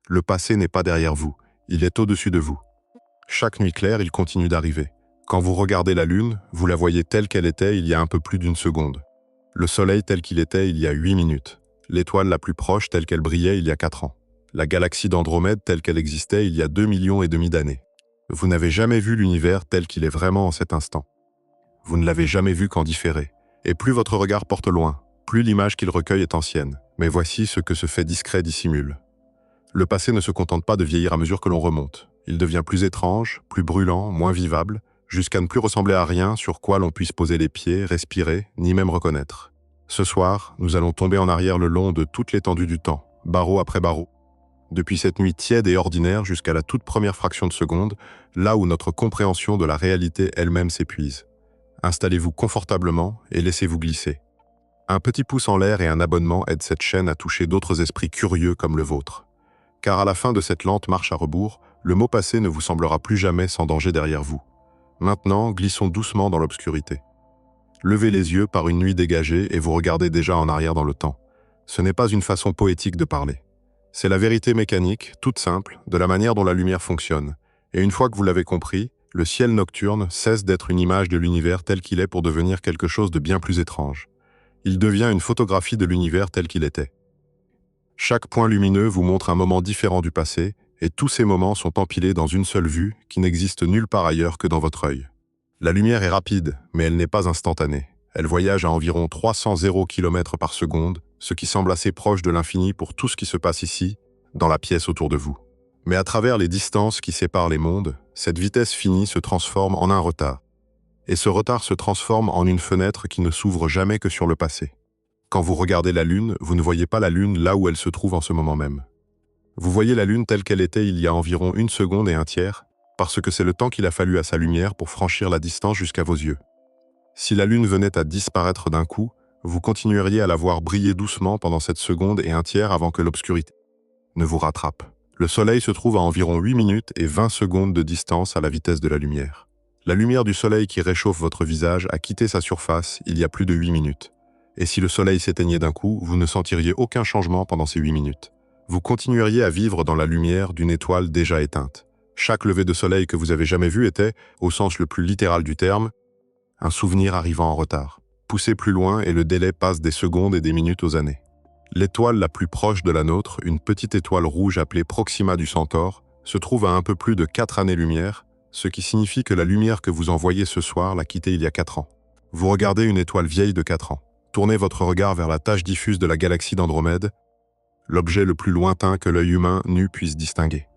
Le passé n'est pas derrière vous, il est au-dessus de vous. Chaque nuit claire, il continue d'arriver. Quand vous regardez la Lune, vous la voyez telle qu'elle était il y a un peu plus d'une seconde. Le Soleil tel qu'il était il y a 8 minutes. L'étoile la plus proche telle qu'elle brillait il y a 4 ans. La galaxie d'Andromède telle qu'elle existait il y a 2,5 millions d'années. Vous n'avez jamais vu l'univers tel qu'il est vraiment en cet instant. Vous ne l'avez jamais vu qu'en différé. Et plus votre regard porte loin, plus l'image qu'il recueille est ancienne. Mais voici ce que ce fait discret dissimule. Le passé ne se contente pas de vieillir à mesure que l'on remonte. Il devient plus étrange, plus brûlant, moins vivable, jusqu'à ne plus ressembler à rien sur quoi l'on puisse poser les pieds, respirer, ni même reconnaître. Ce soir, nous allons tomber en arrière le long de toute l'étendue du temps, barreau après barreau. Depuis cette nuit tiède et ordinaire jusqu'à la toute première fraction de seconde, là où notre compréhension de la réalité elle-même s'épuise. Installez-vous confortablement et laissez-vous glisser. Un petit pouce en l'air et un abonnement aident cette chaîne à toucher d'autres esprits curieux comme le vôtre. Car à la fin de cette lente marche à rebours, le mot passé ne vous semblera plus jamais sans danger derrière vous. Maintenant, glissons doucement dans l'obscurité. Levez les yeux par une nuit dégagée et vous regardez déjà en arrière dans le temps. Ce n'est pas une façon poétique de parler. C'est la vérité mécanique, toute simple, de la manière dont la lumière fonctionne. Et une fois que vous l'avez compris, le ciel nocturne cesse d'être une image de l'univers tel qu'il est pour devenir quelque chose de bien plus étrange. Il devient une photographie de l'univers tel qu'il était. Chaque point lumineux vous montre un moment différent du passé, et tous ces moments sont empilés dans une seule vue qui n'existe nulle part ailleurs que dans votre œil. La lumière est rapide, mais elle n'est pas instantanée. Elle voyage à environ 300 km par seconde, ce qui semble assez proche de l'infini pour tout ce qui se passe ici, dans la pièce autour de vous. Mais à travers les distances qui séparent les mondes, cette vitesse finie se transforme en un retard. Et ce retard se transforme en une fenêtre qui ne s'ouvre jamais que sur le passé. Quand vous regardez la Lune, vous ne voyez pas la Lune là où elle se trouve en ce moment même. Vous voyez la Lune telle qu'elle était il y a environ 1 seconde et un tiers, parce que c'est le temps qu'il a fallu à sa lumière pour franchir la distance jusqu'à vos yeux. Si la Lune venait à disparaître d'un coup, vous continueriez à la voir briller doucement pendant cette seconde et un tiers avant que l'obscurité ne vous rattrape. Le Soleil se trouve à environ 8 minutes et 20 secondes de distance à la vitesse de la lumière. La lumière du Soleil qui réchauffe votre visage a quitté sa surface il y a plus de 8 minutes. Et si le Soleil s'éteignait d'un coup, vous ne sentiriez aucun changement pendant ces 8 minutes. Vous continueriez à vivre dans la lumière d'une étoile déjà éteinte. Chaque lever de soleil que vous avez jamais vu était, au sens le plus littéral du terme, un souvenir arrivant en retard. Poussez plus loin et le délai passe des secondes et des minutes aux années. L'étoile la plus proche de la nôtre, une petite étoile rouge appelée Proxima du Centaure, se trouve à un peu plus de 4 années-lumière, ce qui signifie que la lumière que vous envoyez ce soir l'a quittée il y a 4 ans. Vous regardez une étoile vieille de 4 ans. Tournez votre regard vers la tache diffuse de la galaxie d'Andromède, l'objet le plus lointain que l'œil humain nu puisse distinguer.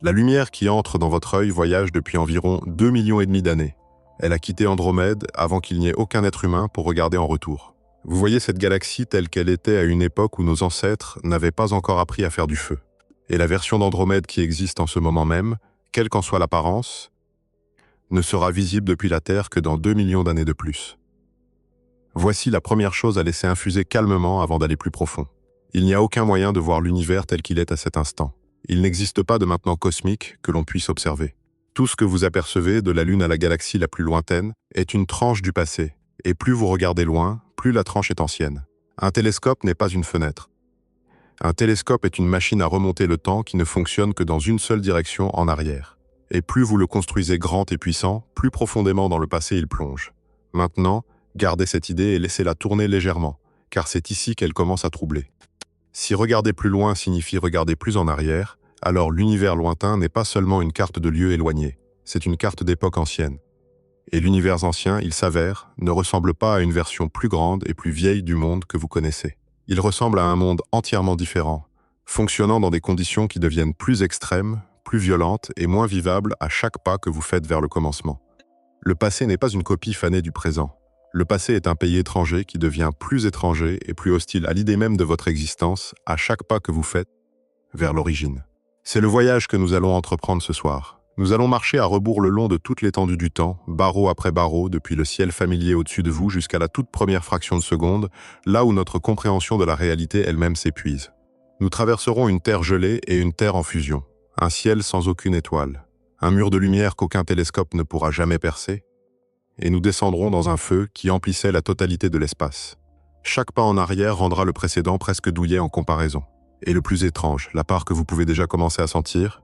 La lumière qui entre dans votre œil voyage depuis environ 2,5 millions d'années. Elle a quitté Andromède avant qu'il n'y ait aucun être humain pour regarder en retour. Vous voyez cette galaxie telle qu'elle était à une époque où nos ancêtres n'avaient pas encore appris à faire du feu. Et la version d'Andromède qui existe en ce moment même, quelle qu'en soit l'apparence, ne sera visible depuis la Terre que dans 2 millions d'années de plus. Voici la première chose à laisser infuser calmement avant d'aller plus profond. Il n'y a aucun moyen de voir l'univers tel qu'il est à cet instant. Il n'existe pas de maintenant cosmique que l'on puisse observer. Tout ce que vous apercevez, de la Lune à la galaxie la plus lointaine, est une tranche du passé. Et plus vous regardez loin, plus la tranche est ancienne. Un télescope n'est pas une fenêtre. Un télescope est une machine à remonter le temps qui ne fonctionne que dans une seule direction en arrière. Et plus vous le construisez grand et puissant, plus profondément dans le passé il plonge. Maintenant, gardez cette idée et laissez-la tourner légèrement, car c'est ici qu'elle commence à troubler. Si regarder plus loin signifie regarder plus en arrière, alors l'univers lointain n'est pas seulement une carte de lieu éloigné, c'est une carte d'époque ancienne. Et l'univers ancien, il s'avère, ne ressemble pas à une version plus grande et plus vieille du monde que vous connaissez. Il ressemble à un monde entièrement différent, fonctionnant dans des conditions qui deviennent plus extrêmes, plus violentes et moins vivables à chaque pas que vous faites vers le commencement. Le passé n'est pas une copie fanée du présent. Le passé est un pays étranger qui devient plus étranger et plus hostile à l'idée même de votre existence à chaque pas que vous faites vers l'origine. C'est le voyage que nous allons entreprendre ce soir. Nous allons marcher à rebours le long de toute l'étendue du temps, barreau après barreau, depuis le ciel familier au-dessus de vous jusqu'à la toute première fraction de seconde, là où notre compréhension de la réalité elle-même s'épuise. Nous traverserons une terre gelée et une terre en fusion, un ciel sans aucune étoile, un mur de lumière qu'aucun télescope ne pourra jamais percer, et nous descendrons dans un feu qui emplissait la totalité de l'espace. Chaque pas en arrière rendra le précédent presque douillet en comparaison. Et le plus étrange, la part que vous pouvez déjà commencer à sentir,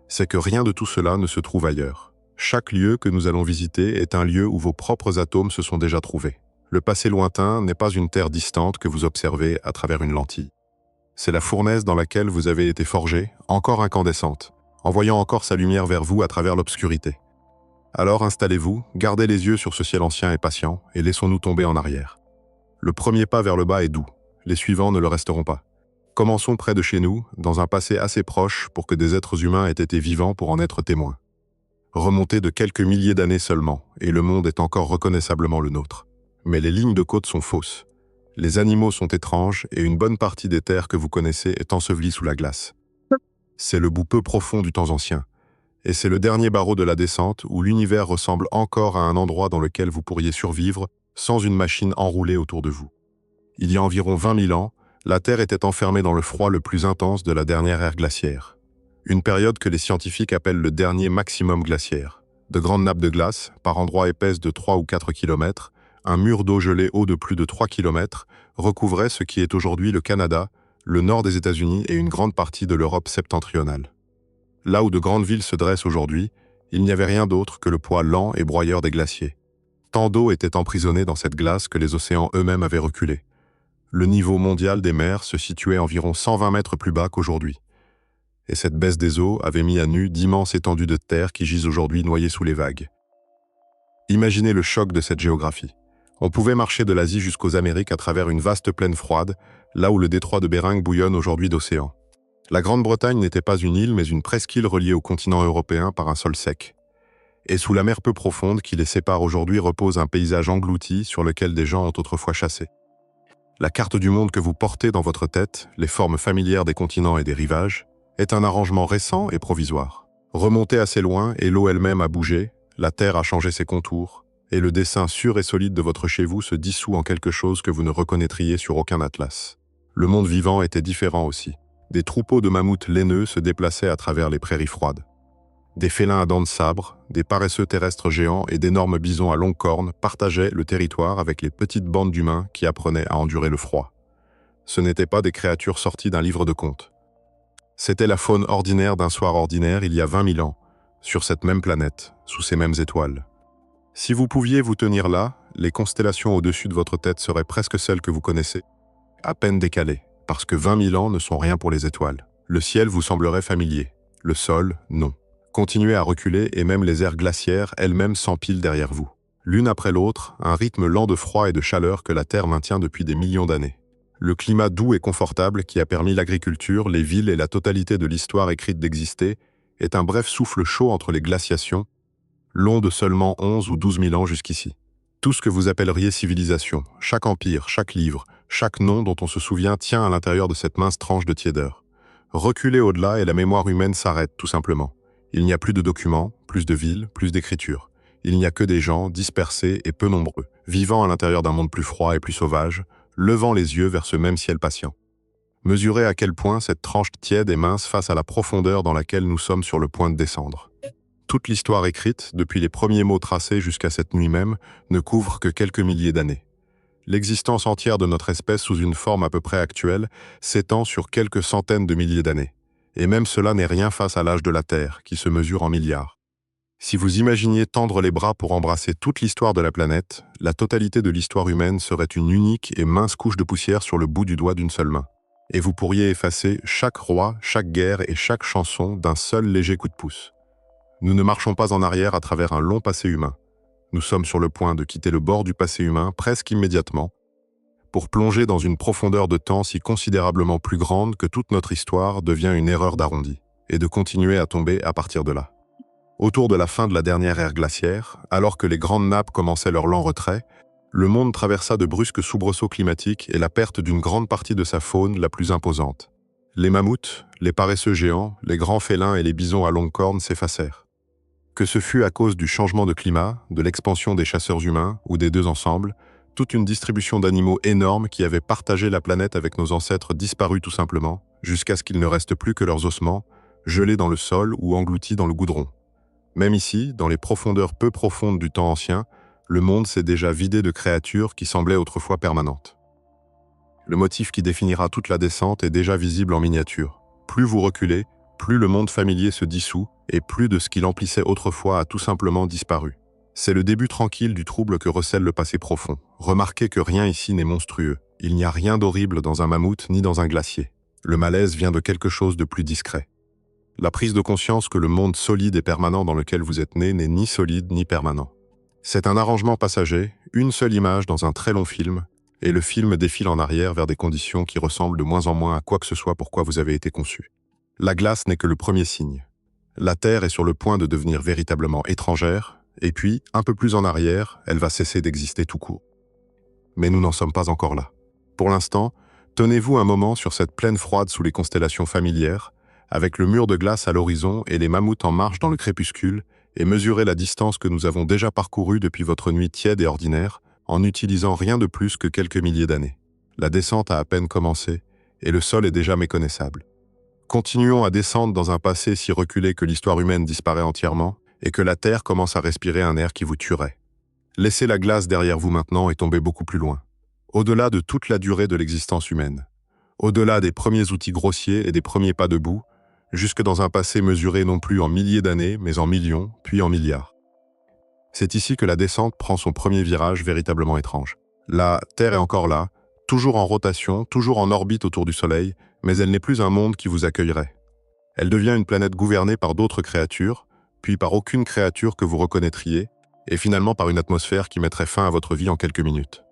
c'est que rien de tout cela ne se trouve ailleurs. Chaque lieu que nous allons visiter est un lieu où vos propres atomes se sont déjà trouvés. Le passé lointain n'est pas une terre distante que vous observez à travers une lentille. C'est la fournaise dans laquelle vous avez été forgé, encore incandescente, envoyant encore sa lumière vers vous à travers l'obscurité. Alors installez-vous, gardez les yeux sur ce ciel ancien et patient, et laissons-nous tomber en arrière. Le premier pas vers le bas est doux, les suivants ne le resteront pas. Commençons près de chez nous, dans un passé assez proche pour que des êtres humains aient été vivants pour en être témoins. Remontez de quelques milliers d'années seulement, et le monde est encore reconnaissablement le nôtre. Mais les lignes de côte sont fausses. Les animaux sont étranges, et une bonne partie des terres que vous connaissez est ensevelie sous la glace. C'est le bout peu profond du temps ancien, et c'est le dernier barreau de la descente où l'univers ressemble encore à un endroit dans lequel vous pourriez survivre sans une machine enroulée autour de vous. Il y a environ 20 000 ans, la Terre était enfermée dans le froid le plus intense de la dernière ère glaciaire. Une période que les scientifiques appellent le dernier maximum glaciaire. De grandes nappes de glace, par endroits épaisses de 3 ou 4 km, un mur d'eau gelée haut de plus de 3 km, recouvrait ce qui est aujourd'hui le Canada, le nord des États-Unis et une grande partie de l'Europe septentrionale. Là où de grandes villes se dressent aujourd'hui, il n'y avait rien d'autre que le poids lent et broyeur des glaciers. Tant d'eau était emprisonnée dans cette glace que les océans eux-mêmes avaient reculé. Le niveau mondial des mers se situait environ 120 mètres plus bas qu'aujourd'hui. Et cette baisse des eaux avait mis à nu d'immenses étendues de terre qui gisent aujourd'hui noyées sous les vagues. Imaginez le choc de cette géographie. On pouvait marcher de l'Asie jusqu'aux Amériques à travers une vaste plaine froide, là où le détroit de Bering bouillonne aujourd'hui d'océans. La Grande-Bretagne n'était pas une île, mais une presqu'île reliée au continent européen par un sol sec. Et sous la mer peu profonde qui les sépare aujourd'hui repose un paysage englouti sur lequel des gens ont autrefois chassé. La carte du monde que vous portez dans votre tête, les formes familières des continents et des rivages, est un arrangement récent et provisoire. Remontez assez loin et l'eau elle-même a bougé, la terre a changé ses contours, et le dessin sûr et solide de votre chez-vous se dissout en quelque chose que vous ne reconnaîtriez sur aucun atlas. Le monde vivant était différent aussi. Des troupeaux de mammouths laineux se déplaçaient à travers les prairies froides. Des félins à dents de sabre, des paresseux terrestres géants et d'énormes bisons à longues cornes partageaient le territoire avec les petites bandes d'humains qui apprenaient à endurer le froid. Ce n'étaient pas des créatures sorties d'un livre de contes. C'était la faune ordinaire d'un soir ordinaire il y a 20 000 ans, sur cette même planète, sous ces mêmes étoiles. Si vous pouviez vous tenir là, les constellations au-dessus de votre tête seraient presque celles que vous connaissez, à peine décalées, parce que 20 000 ans ne sont rien pour les étoiles. Le ciel vous semblerait familier, le sol, non. Continuez à reculer et même les aires glaciaires elles-mêmes s'empilent derrière vous. L'une après l'autre, un rythme lent de froid et de chaleur que la Terre maintient depuis des millions d'années. Le climat doux et confortable qui a permis l'agriculture, les villes et la totalité de l'histoire écrite d'exister est un bref souffle chaud entre les glaciations, long de seulement 11 ou 12 000 ans jusqu'ici. Tout ce que vous appelleriez civilisation, chaque empire, chaque livre, chaque nom dont on se souvient tient à l'intérieur de cette mince tranche de tiédeur. Reculez au-delà et la mémoire humaine s'arrête, tout simplement. Il n'y a plus de documents, plus de villes, plus d'écriture. Il n'y a que des gens dispersés et peu nombreux, vivant à l'intérieur d'un monde plus froid et plus sauvage, levant les yeux vers ce même ciel patient. Mesurez à quel point cette tranche tiède est mince face à la profondeur dans laquelle nous sommes sur le point de descendre. Toute l'histoire écrite, depuis les premiers mots tracés jusqu'à cette nuit même, ne couvre que quelques milliers d'années. L'existence entière de notre espèce sous une forme à peu près actuelle s'étend sur quelques centaines de milliers d'années. Et même cela n'est rien face à l'âge de la Terre, qui se mesure en milliards. Si vous imaginiez tendre les bras pour embrasser toute l'histoire de la planète, la totalité de l'histoire humaine serait une unique et mince couche de poussière sur le bout du doigt d'une seule main. Et vous pourriez effacer chaque roi, chaque guerre et chaque chanson d'un seul léger coup de pouce. Nous ne marchons pas en arrière à travers un long passé humain. Nous sommes sur le point de quitter le bord du passé humain presque immédiatement, pour plonger dans une profondeur de temps si considérablement plus grande que toute notre histoire devient une erreur d'arrondi, et de continuer à tomber à partir de là. Autour de la fin de la dernière ère glaciaire, alors que les grandes nappes commençaient leur lent retrait, le monde traversa de brusques soubresauts climatiques et la perte d'une grande partie de sa faune la plus imposante. Les mammouths, les paresseux géants, les grands félins et les bisons à longues cornes s'effacèrent. Que ce fût à cause du changement de climat, de l'expansion des chasseurs humains ou des deux ensemble, toute une distribution d'animaux énormes qui avaient partagé la planète avec nos ancêtres disparut tout simplement, jusqu'à ce qu'il ne reste plus que leurs ossements, gelés dans le sol ou engloutis dans le goudron. Même ici, dans les profondeurs peu profondes du temps ancien, le monde s'est déjà vidé de créatures qui semblaient autrefois permanentes. Le motif qui définira toute la descente est déjà visible en miniature. Plus vous reculez, plus le monde familier se dissout et plus de ce qui l'emplissait autrefois a tout simplement disparu. C'est le début tranquille du trouble que recèle le passé profond. Remarquez que rien ici n'est monstrueux. Il n'y a rien d'horrible dans un mammouth ni dans un glacier. Le malaise vient de quelque chose de plus discret. La prise de conscience que le monde solide et permanent dans lequel vous êtes né n'est ni solide ni permanent. C'est un arrangement passager, une seule image dans un très long film, et le film défile en arrière vers des conditions qui ressemblent de moins en moins à quoi que ce soit pour quoi vous avez été conçu. La glace n'est que le premier signe. La Terre est sur le point de devenir véritablement étrangère, et puis, un peu plus en arrière, elle va cesser d'exister tout court. Mais nous n'en sommes pas encore là. Pour l'instant, tenez-vous un moment sur cette plaine froide sous les constellations familières, avec le mur de glace à l'horizon et les mammouths en marche dans le crépuscule, et mesurez la distance que nous avons déjà parcourue depuis votre nuit tiède et ordinaire, en n'utilisant rien de plus que quelques milliers d'années. La descente a à peine commencé, et le sol est déjà méconnaissable. Continuons à descendre dans un passé si reculé que l'histoire humaine disparaît entièrement, et que la Terre commence à respirer un air qui vous tuerait. Laissez la glace derrière vous maintenant et tombez beaucoup plus loin. Au-delà de toute la durée de l'existence humaine. Au-delà des premiers outils grossiers et des premiers pas debout, jusque dans un passé mesuré non plus en milliers d'années, mais en millions, puis en milliards. C'est ici que la descente prend son premier virage véritablement étrange. La Terre est encore là, toujours en rotation, toujours en orbite autour du Soleil, mais elle n'est plus un monde qui vous accueillerait. Elle devient une planète gouvernée par d'autres créatures, puis par aucune créature que vous reconnaîtriez, et finalement par une atmosphère qui mettrait fin à votre vie en quelques minutes.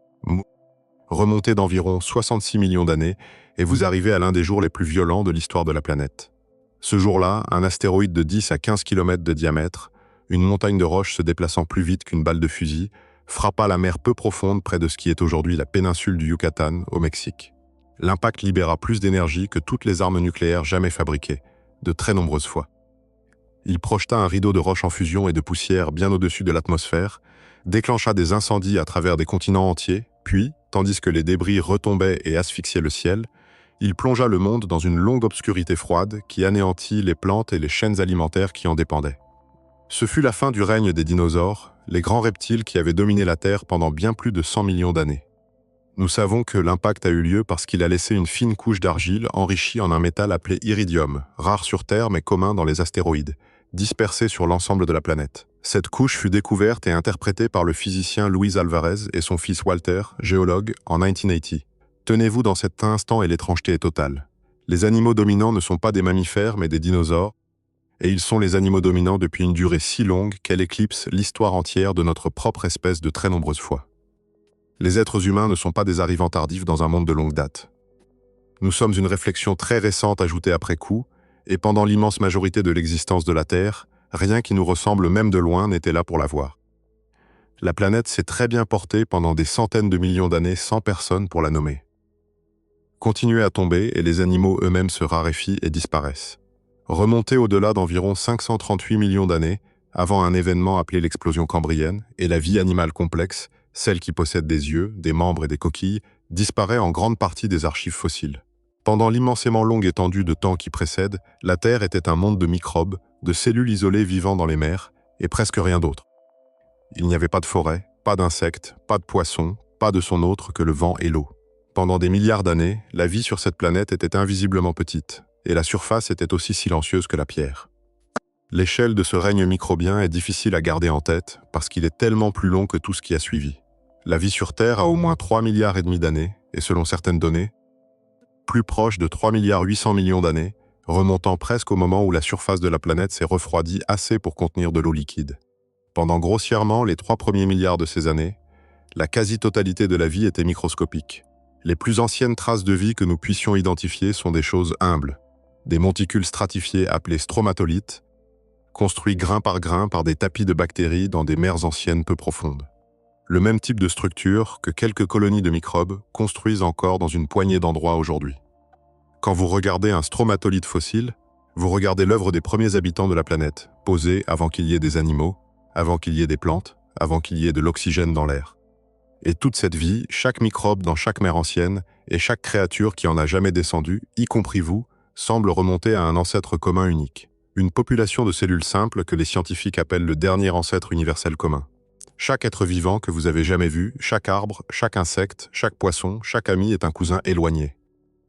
Remontez d'environ 66 millions d'années, et vous arrivez à l'un des jours les plus violents de l'histoire de la planète. Ce jour-là, un astéroïde de 10 à 15 km de diamètre, une montagne de roches se déplaçant plus vite qu'une balle de fusil, frappa la mer peu profonde près de ce qui est aujourd'hui la péninsule du Yucatan, au Mexique. L'impact libéra plus d'énergie que toutes les armes nucléaires jamais fabriquées, de très nombreuses fois. Il projeta un rideau de roches en fusion et de poussière bien au-dessus de l'atmosphère, déclencha des incendies à travers des continents entiers, puis, tandis que les débris retombaient et asphyxiaient le ciel, il plongea le monde dans une longue obscurité froide qui anéantit les plantes et les chaînes alimentaires qui en dépendaient. Ce fut la fin du règne des dinosaures, les grands reptiles qui avaient dominé la Terre pendant bien plus de 100 millions d'années. Nous savons que l'impact a eu lieu parce qu'il a laissé une fine couche d'argile enrichie en un métal appelé iridium, rare sur Terre mais commun dans les astéroïdes, dispersé sur l'ensemble de la planète. Cette couche fut découverte et interprétée par le physicien Luis Alvarez et son fils Walter, géologue, en 1980. Tenez-vous dans cet instant et l'étrangeté est totale. Les animaux dominants ne sont pas des mammifères mais des dinosaures, et ils sont les animaux dominants depuis une durée si longue qu'elle éclipse l'histoire entière de notre propre espèce de très nombreuses fois. Les êtres humains ne sont pas des arrivants tardifs dans un monde de longue date. Nous sommes une réflexion très récente ajoutée après coup, et pendant l'immense majorité de l'existence de la Terre, rien qui nous ressemble même de loin n'était là pour la voir. La planète s'est très bien portée pendant des centaines de millions d'années sans personne pour la nommer. Continuez à tomber et les animaux eux-mêmes se raréfient et disparaissent. Remontez au-delà d'environ 538 millions d'années, avant un événement appelé l'explosion cambrienne, et la vie animale complexe, celle qui possède des yeux, des membres et des coquilles, disparaît en grande partie des archives fossiles. Pendant l'immensément longue étendue de temps qui précède, la Terre était un monde de microbes, de cellules isolées vivant dans les mers, et presque rien d'autre. Il n'y avait pas de forêt, pas d'insectes, pas de poissons, pas de son autre que le vent et l'eau. Pendant des milliards d'années, la vie sur cette planète était invisiblement petite, et la surface était aussi silencieuse que la pierre. L'échelle de ce règne microbien est difficile à garder en tête, parce qu'il est tellement plus long que tout ce qui a suivi. La vie sur Terre a au moins 3,5 milliards d'années, et selon certaines données, plus proche de 3,8 milliards d'années, remontant presque au moment où la surface de la planète s'est refroidie assez pour contenir de l'eau liquide. Pendant grossièrement les 3 premiers milliards de ces années, la quasi-totalité de la vie était microscopique. Les plus anciennes traces de vie que nous puissions identifier sont des choses humbles, des monticules stratifiés appelés stromatolites, construits grain par des tapis de bactéries dans des mers anciennes peu profondes. Le même type de structure que quelques colonies de microbes construisent encore dans une poignée d'endroits aujourd'hui. Quand vous regardez un stromatolite fossile, vous regardez l'œuvre des premiers habitants de la planète, posée avant qu'il y ait des animaux, avant qu'il y ait des plantes, avant qu'il y ait de l'oxygène dans l'air. Et toute cette vie, chaque microbe dans chaque mer ancienne, et chaque créature qui en a jamais descendu, y compris vous, semble remonter à un ancêtre commun unique. Une population de cellules simples que les scientifiques appellent le dernier ancêtre universel commun. Chaque être vivant que vous avez jamais vu, chaque arbre, chaque insecte, chaque poisson, chaque ami est un cousin éloigné.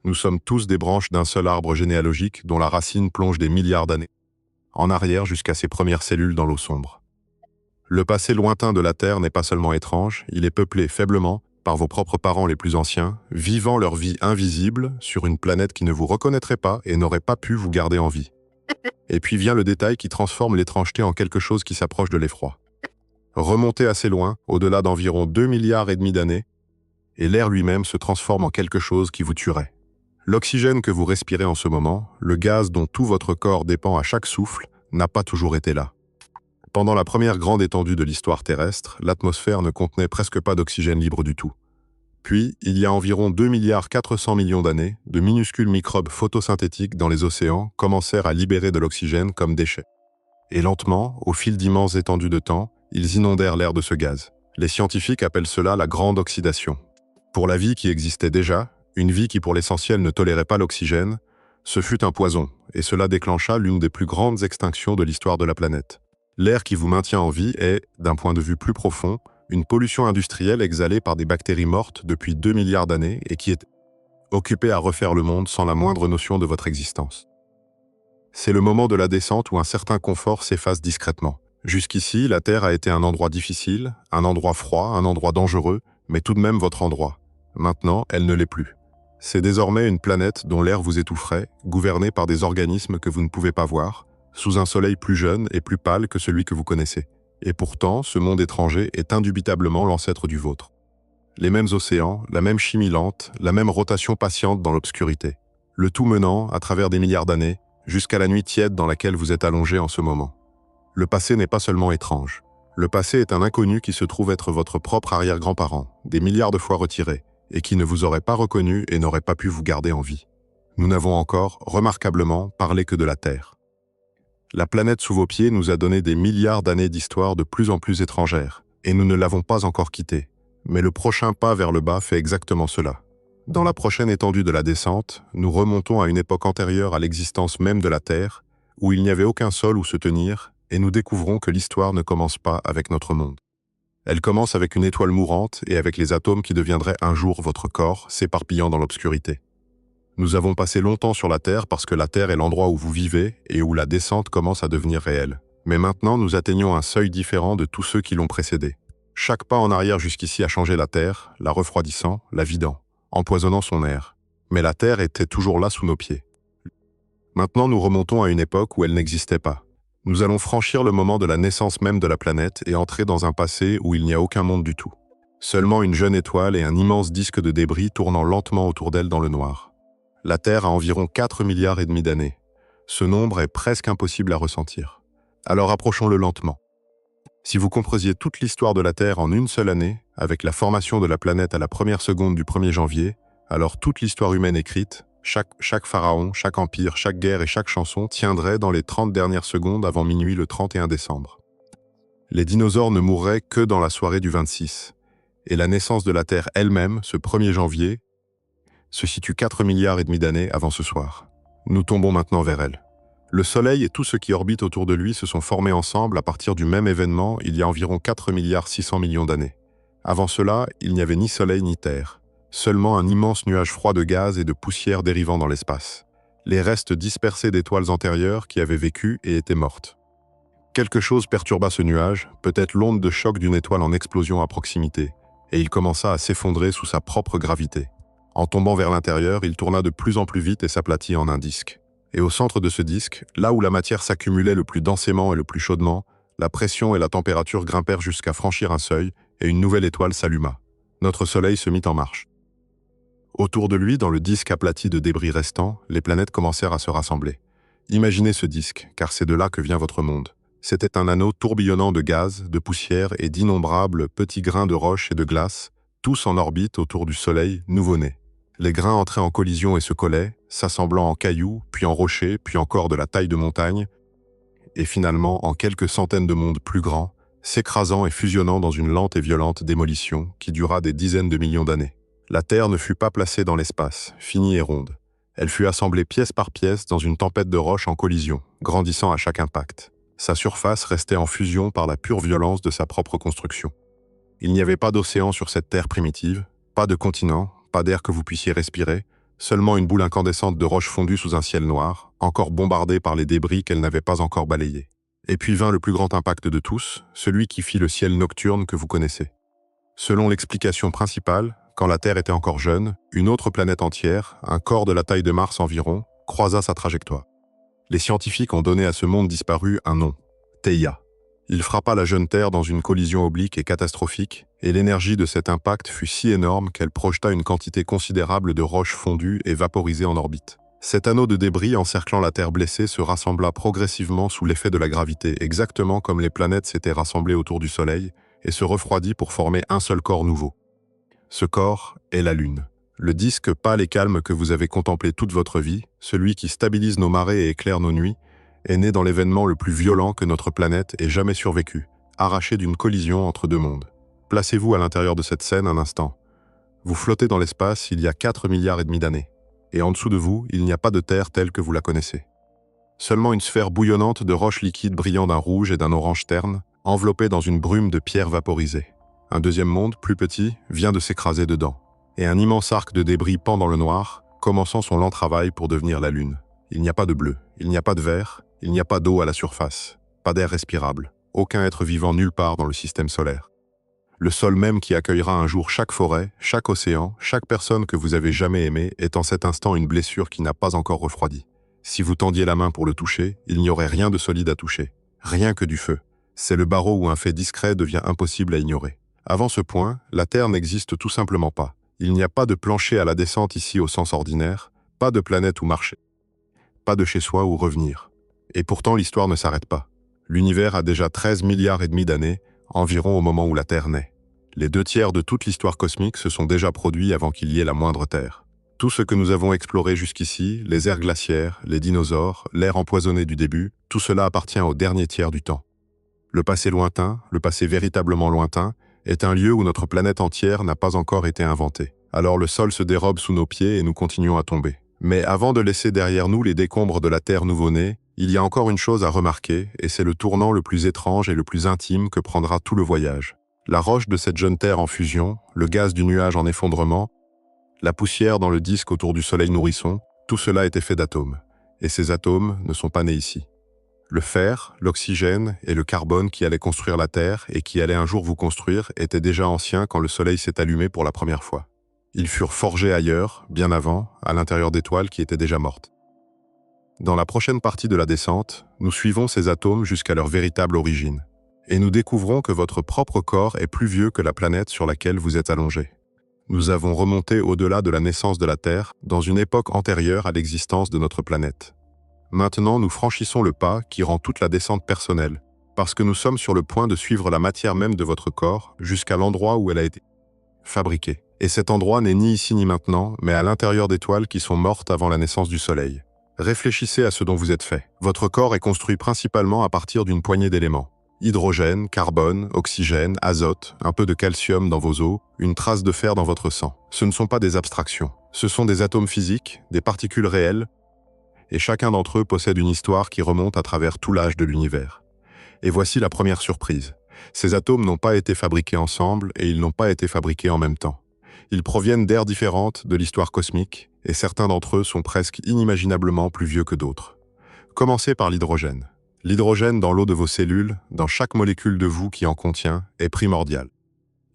Nous sommes tous des branches d'un seul arbre généalogique dont la racine plonge des milliards d'années en arrière jusqu'à ses premières cellules dans l'eau sombre. Le passé lointain de la Terre n'est pas seulement étrange, il est peuplé faiblement par vos propres parents les plus anciens, vivant leur vie invisible sur une planète qui ne vous reconnaîtrait pas et n'aurait pas pu vous garder en vie. Et puis vient le détail qui transforme l'étrangeté en quelque chose qui s'approche de l'effroi. Remontez assez loin, au-delà d'environ 2,5 milliards d'années, et l'air lui-même se transforme en quelque chose qui vous tuerait. L'oxygène que vous respirez en ce moment, le gaz dont tout votre corps dépend à chaque souffle, n'a pas toujours été là. Pendant la première grande étendue de l'histoire terrestre, l'atmosphère ne contenait presque pas d'oxygène libre du tout. Puis, il y a environ 2,4 milliards d'années, de minuscules microbes photosynthétiques dans les océans commencèrent à libérer de l'oxygène comme déchet. Et lentement, au fil d'immenses étendues de temps, ils inondèrent l'air de ce gaz. Les scientifiques appellent cela la grande oxydation. Pour la vie qui existait déjà, une vie qui pour l'essentiel ne tolérait pas l'oxygène, ce fut un poison, et cela déclencha l'une des plus grandes extinctions de l'histoire de la planète. L'air qui vous maintient en vie est, d'un point de vue plus profond, une pollution industrielle exhalée par des bactéries mortes depuis 2 milliards d'années et qui est occupée à refaire le monde sans la moindre notion de votre existence. C'est le moment de la descente où un certain confort s'efface discrètement. Jusqu'ici, la Terre a été un endroit difficile, un endroit froid, un endroit dangereux, mais tout de même votre endroit. Maintenant, elle ne l'est plus. C'est désormais une planète dont l'air vous étoufferait, gouvernée par des organismes que vous ne pouvez pas voir, sous un soleil plus jeune et plus pâle que celui que vous connaissez. Et pourtant, ce monde étranger est indubitablement l'ancêtre du vôtre. Les mêmes océans, la même chimie lente, la même rotation patiente dans l'obscurité. Le tout menant, à travers des milliards d'années, jusqu'à la nuit tiède dans laquelle vous êtes allongé en ce moment. Le passé n'est pas seulement étrange. Le passé est un inconnu qui se trouve être votre propre arrière-grand-parent, des milliards de fois retiré, et qui ne vous aurait pas reconnu et n'aurait pas pu vous garder en vie. Nous n'avons encore, remarquablement, parlé que de la Terre. La planète sous vos pieds nous a donné des milliards d'années d'histoire de plus en plus étrangères, et nous ne l'avons pas encore quittée. Mais le prochain pas vers le bas fait exactement cela. Dans la prochaine étendue de la descente, nous remontons à une époque antérieure à l'existence même de la Terre, où il n'y avait aucun sol où se tenir, et nous découvrons que l'histoire ne commence pas avec notre monde. Elle commence avec une étoile mourante et avec les atomes qui deviendraient un jour votre corps, s'éparpillant dans l'obscurité. Nous avons passé longtemps sur la Terre parce que la Terre est l'endroit où vous vivez et où la descente commence à devenir réelle. Mais maintenant, nous atteignons un seuil différent de tous ceux qui l'ont précédé. Chaque pas en arrière jusqu'ici a changé la Terre, la refroidissant, la vidant, empoisonnant son air. Mais la Terre était toujours là sous nos pieds. Maintenant, nous remontons à une époque où elle n'existait pas. Nous allons franchir le moment de la naissance même de la planète et entrer dans un passé où il n'y a aucun monde du tout. Seulement une jeune étoile et un immense disque de débris tournant lentement autour d'elle dans le noir. La Terre a environ 4,5 milliards d'années. Ce nombre est presque impossible à ressentir. Alors approchons-le lentement. Si vous compreniez toute l'histoire de la Terre en une seule année, avec la formation de la planète à la première seconde du 1er janvier, alors toute l'histoire humaine écrite, chaque pharaon, chaque empire, chaque guerre et chaque chanson tiendrait dans les 30 dernières secondes avant minuit le 31 décembre. Les dinosaures ne mourraient que dans la soirée du 26, et la naissance de la Terre elle-même, ce 1er janvier, se situe 4,5 milliards d'années avant ce soir. Nous tombons maintenant vers elle. Le Soleil et tout ce qui orbite autour de lui se sont formés ensemble à partir du même événement il y a environ 4,6 milliards d'années. Avant cela, il n'y avait ni Soleil ni Terre. Seulement un immense nuage froid de gaz et de poussière dérivant dans l'espace. Les restes dispersés d'étoiles antérieures qui avaient vécu et étaient mortes. Quelque chose perturba ce nuage, peut-être l'onde de choc d'une étoile en explosion à proximité, et il commença à s'effondrer sous sa propre gravité. En tombant vers l'intérieur, il tourna de plus en plus vite et s'aplatit en un disque. Et au centre de ce disque, là où la matière s'accumulait le plus densément et le plus chaudement, la pression et la température grimpèrent jusqu'à franchir un seuil, et une nouvelle étoile s'alluma. Notre Soleil se mit en marche. Autour de lui, dans le disque aplati de débris restants, les planètes commencèrent à se rassembler. Imaginez ce disque, car c'est de là que vient votre monde. C'était un anneau tourbillonnant de gaz, de poussière et d'innombrables petits grains de roche et de glace, tous en orbite autour du Soleil nouveau-né. Les grains entraient en collision et se collaient, s'assemblant en cailloux, puis en rochers, puis encore de la taille de montagne, et finalement en quelques centaines de mondes plus grands, s'écrasant et fusionnant dans une lente et violente démolition qui dura des dizaines de millions d'années. La Terre ne fut pas placée dans l'espace, finie et ronde. Elle fut assemblée pièce par pièce dans une tempête de roches en collision, grandissant à chaque impact. Sa surface restait en fusion par la pure violence de sa propre construction. Il n'y avait pas d'océan sur cette terre primitive, pas de continent, pas d'air que vous puissiez respirer, seulement une boule incandescente de roches fondues sous un ciel noir, encore bombardée par les débris qu'elle n'avait pas encore balayés. Et puis vint le plus grand impact de tous, celui qui fit le ciel nocturne que vous connaissez. Selon l'explication principale, quand la Terre était encore jeune, une autre planète entière, un corps de la taille de Mars environ, croisa sa trajectoire. Les scientifiques ont donné à ce monde disparu un nom, Theia. Il frappa la jeune Terre dans une collision oblique et catastrophique, et l'énergie de cet impact fut si énorme qu'elle projeta une quantité considérable de roches fondues et vaporisées en orbite. Cet anneau de débris encerclant la Terre blessée se rassembla progressivement sous l'effet de la gravité, exactement comme les planètes s'étaient rassemblées autour du Soleil, et se refroidit pour former un seul corps nouveau. Ce corps est la Lune. Le disque pâle et calme que vous avez contemplé toute votre vie, celui qui stabilise nos marées et éclaire nos nuits, est né dans l'événement le plus violent que notre planète ait jamais survécu, arraché d'une collision entre deux mondes. Placez-vous à l'intérieur de cette scène un instant. Vous flottez dans l'espace il y a 4,5 milliards d'années, et en dessous de vous, il n'y a pas de Terre telle que vous la connaissez. Seulement une sphère bouillonnante de roches liquides brillant d'un rouge et d'un orange terne, enveloppée dans une brume de pierres vaporisées. Un deuxième monde, plus petit, vient de s'écraser dedans, et un immense arc de débris pend dans le noir, commençant son lent travail pour devenir la Lune. Il n'y a pas de bleu, il n'y a pas de vert, il n'y a pas d'eau à la surface, pas d'air respirable, aucun être vivant nulle part dans le système solaire. Le sol même qui accueillera un jour chaque forêt, chaque océan, chaque personne que vous avez jamais aimée est en cet instant une blessure qui n'a pas encore refroidi. Si vous tendiez la main pour le toucher, il n'y aurait rien de solide à toucher, rien que du feu. C'est le barreau où un fait discret devient impossible à ignorer. Avant ce point, la Terre n'existe tout simplement pas. Il n'y a pas de plancher à la descente ici au sens ordinaire, pas de planète où marcher, pas de chez soi où revenir. Et pourtant l'histoire ne s'arrête pas. L'univers a déjà 13,5 milliards d'années, environ au moment où la Terre naît. Les 2/3 de toute l'histoire cosmique se sont déjà produits avant qu'il y ait la moindre Terre. Tout ce que nous avons exploré jusqu'ici, les ères glaciaires, les dinosaures, l'air empoisonné du début, tout cela appartient au dernier tiers du temps. Le passé lointain, le passé véritablement lointain, est un lieu où notre planète entière n'a pas encore été inventée. Alors le sol se dérobe sous nos pieds et nous continuons à tomber. Mais avant de laisser derrière nous les décombres de la Terre nouveau-née, il y a encore une chose à remarquer, et c'est le tournant le plus étrange et le plus intime que prendra tout le voyage. La roche de cette jeune Terre en fusion, le gaz du nuage en effondrement, la poussière dans le disque autour du Soleil nourrisson, tout cela était fait d'atomes. Et ces atomes ne sont pas nés ici. Le fer, l'oxygène et le carbone qui allaient construire la Terre et qui allaient un jour vous construire étaient déjà anciens quand le Soleil s'est allumé pour la première fois. Ils furent forgés ailleurs, bien avant, à l'intérieur d'étoiles qui étaient déjà mortes. Dans la prochaine partie de la descente, nous suivons ces atomes jusqu'à leur véritable origine. Et nous découvrons que votre propre corps est plus vieux que la planète sur laquelle vous êtes allongé. Nous avons remonté au-delà de la naissance de la Terre, dans une époque antérieure à l'existence de notre planète. Maintenant, nous franchissons le pas qui rend toute la descente personnelle, parce que nous sommes sur le point de suivre la matière même de votre corps jusqu'à l'endroit où elle a été fabriquée. Et cet endroit n'est ni ici ni maintenant, mais à l'intérieur d'étoiles qui sont mortes avant la naissance du Soleil. Réfléchissez à ce dont vous êtes fait. Votre corps est construit principalement à partir d'une poignée d'éléments. Hydrogène, carbone, oxygène, azote, un peu de calcium dans vos os, une trace de fer dans votre sang. Ce ne sont pas des abstractions. Ce sont des atomes physiques, des particules réelles, et chacun d'entre eux possède une histoire qui remonte à travers tout l'âge de l'univers. Et voici la première surprise. Ces atomes n'ont pas été fabriqués ensemble et ils n'ont pas été fabriqués en même temps. Ils proviennent d'ères différentes de l'histoire cosmique, et certains d'entre eux sont presque inimaginablement plus vieux que d'autres. Commencez par l'hydrogène. L'hydrogène dans l'eau de vos cellules, dans chaque molécule de vous qui en contient, est primordial.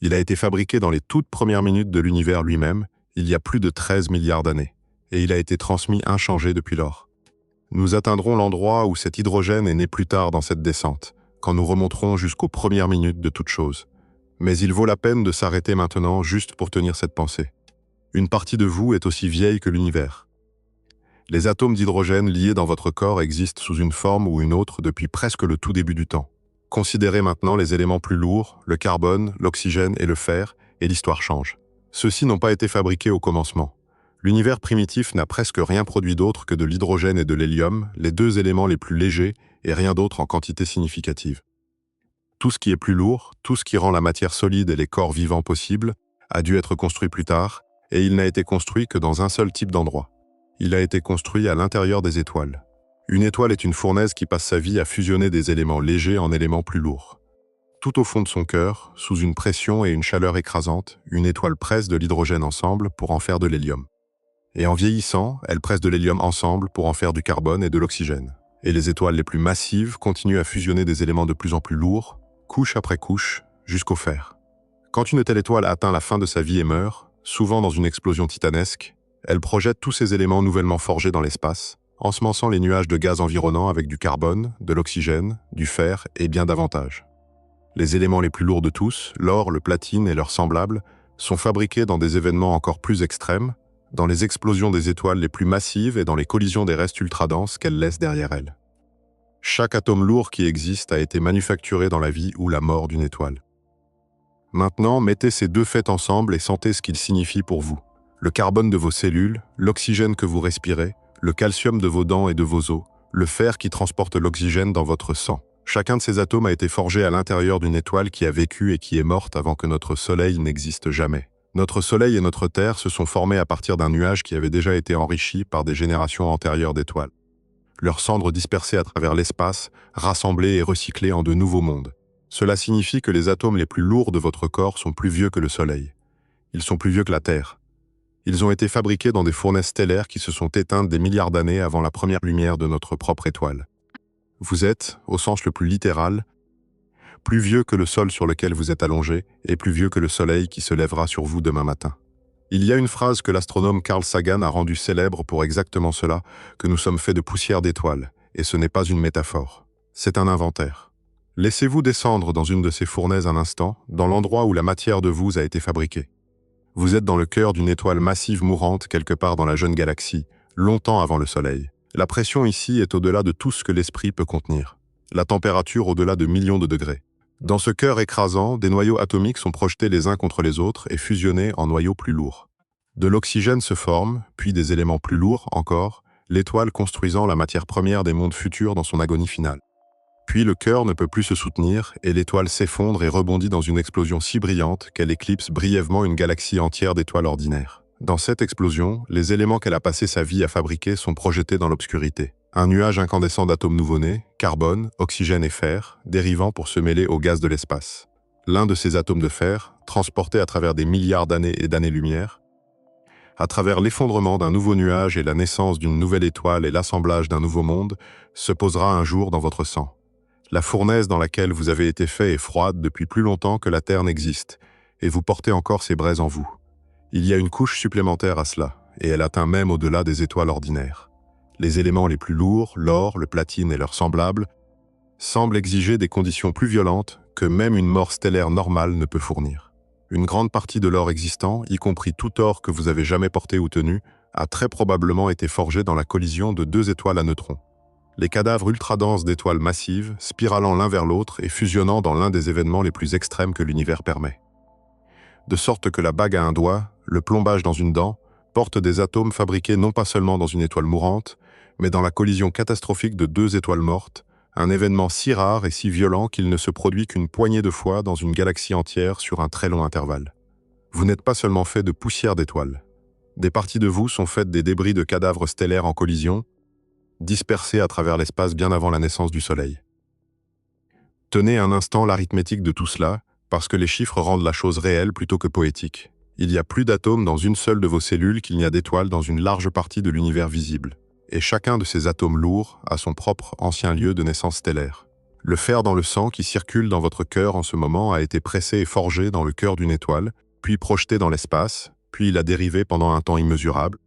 Il a été fabriqué dans les toutes premières minutes de l'univers lui-même, il y a plus de 13 milliards d'années, et il a été transmis inchangé depuis lors. Nous atteindrons l'endroit où cet hydrogène est né plus tard dans cette descente, quand nous remonterons jusqu'aux premières minutes de toute chose. Mais il vaut la peine de s'arrêter maintenant juste pour tenir cette pensée. Une partie de vous est aussi vieille que l'univers. Les atomes d'hydrogène liés dans votre corps existent sous une forme ou une autre depuis presque le tout début du temps. Considérez maintenant les éléments plus lourds, le carbone, l'oxygène et le fer, et l'histoire change. Ceux-ci n'ont pas été fabriqués au commencement. L'univers primitif n'a presque rien produit d'autre que de l'hydrogène et de l'hélium, les deux éléments les plus légers, et rien d'autre en quantité significative. Tout ce qui est plus lourd, tout ce qui rend la matière solide et les corps vivants possibles, a dû être construit plus tard, et il n'a été construit que dans un seul type d'endroit. Il a été construit à l'intérieur des étoiles. Une étoile est une fournaise qui passe sa vie à fusionner des éléments légers en éléments plus lourds. Tout au fond de son cœur, sous une pression et une chaleur écrasantes, une étoile presse de l'hydrogène ensemble pour en faire de l'hélium. Et en vieillissant, elle presse de l'hélium ensemble pour en faire du carbone et de l'oxygène. Et les étoiles les plus massives continuent à fusionner des éléments de plus en plus lourds, couche après couche, jusqu'au fer. Quand une telle étoile atteint la fin de sa vie et meurt, souvent dans une explosion titanesque, elle projette tous ces éléments nouvellement forgés dans l'espace, ensemençant les nuages de gaz environnants avec du carbone, de l'oxygène, du fer et bien davantage. Les éléments les plus lourds de tous, l'or, le platine et leurs semblables, sont fabriqués dans des événements encore plus extrêmes, dans les explosions des étoiles les plus massives et dans les collisions des restes ultra-denses qu'elles laissent derrière elles. Chaque atome lourd qui existe a été manufacturé dans la vie ou la mort d'une étoile. Maintenant, mettez ces deux faits ensemble et sentez ce qu'ils signifient pour vous. Le carbone de vos cellules, l'oxygène que vous respirez, le calcium de vos dents et de vos os, le fer qui transporte l'oxygène dans votre sang. Chacun de ces atomes a été forgé à l'intérieur d'une étoile qui a vécu et qui est morte avant que notre Soleil n'existe jamais. Notre Soleil et notre Terre se sont formés à partir d'un nuage qui avait déjà été enrichi par des générations antérieures d'étoiles. Leurs cendres dispersées à travers l'espace, rassemblées et recyclées en de nouveaux mondes. Cela signifie que les atomes les plus lourds de votre corps sont plus vieux que le Soleil. Ils sont plus vieux que la Terre. Ils ont été fabriqués dans des fournaises stellaires qui se sont éteintes des milliards d'années avant la première lumière de notre propre étoile. Vous êtes, au sens le plus littéral, plus vieux que le sol sur lequel vous êtes allongé et plus vieux que le soleil qui se lèvera sur vous demain matin. Il y a une phrase que l'astronome Carl Sagan a rendue célèbre pour exactement cela, que nous sommes faits de poussière d'étoiles, et ce n'est pas une métaphore. C'est un inventaire. Laissez-vous descendre dans une de ces fournaises un instant, dans l'endroit où la matière de vous a été fabriquée. Vous êtes dans le cœur d'une étoile massive mourante quelque part dans la jeune galaxie, longtemps avant le Soleil. La pression ici est au-delà de tout ce que l'esprit peut contenir. La température au-delà de millions de degrés. Dans ce cœur écrasant, des noyaux atomiques sont projetés les uns contre les autres et fusionnés en noyaux plus lourds. De l'oxygène se forme, puis des éléments plus lourds encore, l'étoile construisant la matière première des mondes futurs dans son agonie finale. Puis le cœur ne peut plus se soutenir et l'étoile s'effondre et rebondit dans une explosion si brillante qu'elle éclipse brièvement une galaxie entière d'étoiles ordinaires. Dans cette explosion, les éléments qu'elle a passé sa vie à fabriquer sont projetés dans l'obscurité. Un nuage incandescent d'atomes nouveau-nés, carbone, oxygène et fer, dérivant pour se mêler au gaz de l'espace. L'un de ces atomes de fer, transporté à travers des milliards d'années et d'années-lumière, à travers l'effondrement d'un nouveau nuage et la naissance d'une nouvelle étoile et l'assemblage d'un nouveau monde, se posera un jour dans votre sang. La fournaise dans laquelle vous avez été fait est froide depuis plus longtemps que la Terre n'existe, et vous portez encore ces braises en vous. Il y a une couche supplémentaire à cela, et elle atteint même au-delà des étoiles ordinaires. Les éléments les plus lourds, l'or, le platine et leurs semblables, semblent exiger des conditions plus violentes que même une mort stellaire normale ne peut fournir. Une grande partie de l'or existant, y compris tout or que vous avez jamais porté ou tenu, a très probablement été forgé dans la collision de deux étoiles à neutrons. Les cadavres ultra-denses d'étoiles massives, spiralant l'un vers l'autre et fusionnant dans l'un des événements les plus extrêmes que l'univers permet. De sorte que la bague à un doigt, le plombage dans une dent, porte des atomes fabriqués non pas seulement dans une étoile mourante, mais dans la collision catastrophique de deux étoiles mortes, un événement si rare et si violent qu'il ne se produit qu'une poignée de fois dans une galaxie entière sur un très long intervalle. Vous n'êtes pas seulement fait de poussière d'étoiles. Des parties de vous sont faites des débris de cadavres stellaires en collision, dispersés à travers l'espace bien avant la naissance du Soleil. Tenez un instant l'arithmétique de tout cela, parce que les chiffres rendent la chose réelle plutôt que poétique. Il y a plus d'atomes dans une seule de vos cellules qu'il n'y a d'étoiles dans une large partie de l'univers visible. Et chacun de ces atomes lourds a son propre ancien lieu de naissance stellaire. Le fer dans le sang qui circule dans votre cœur en ce moment a été pressé et forgé dans le cœur d'une étoile, puis projeté dans l'espace, puis il a dérivé pendant un temps immesurable,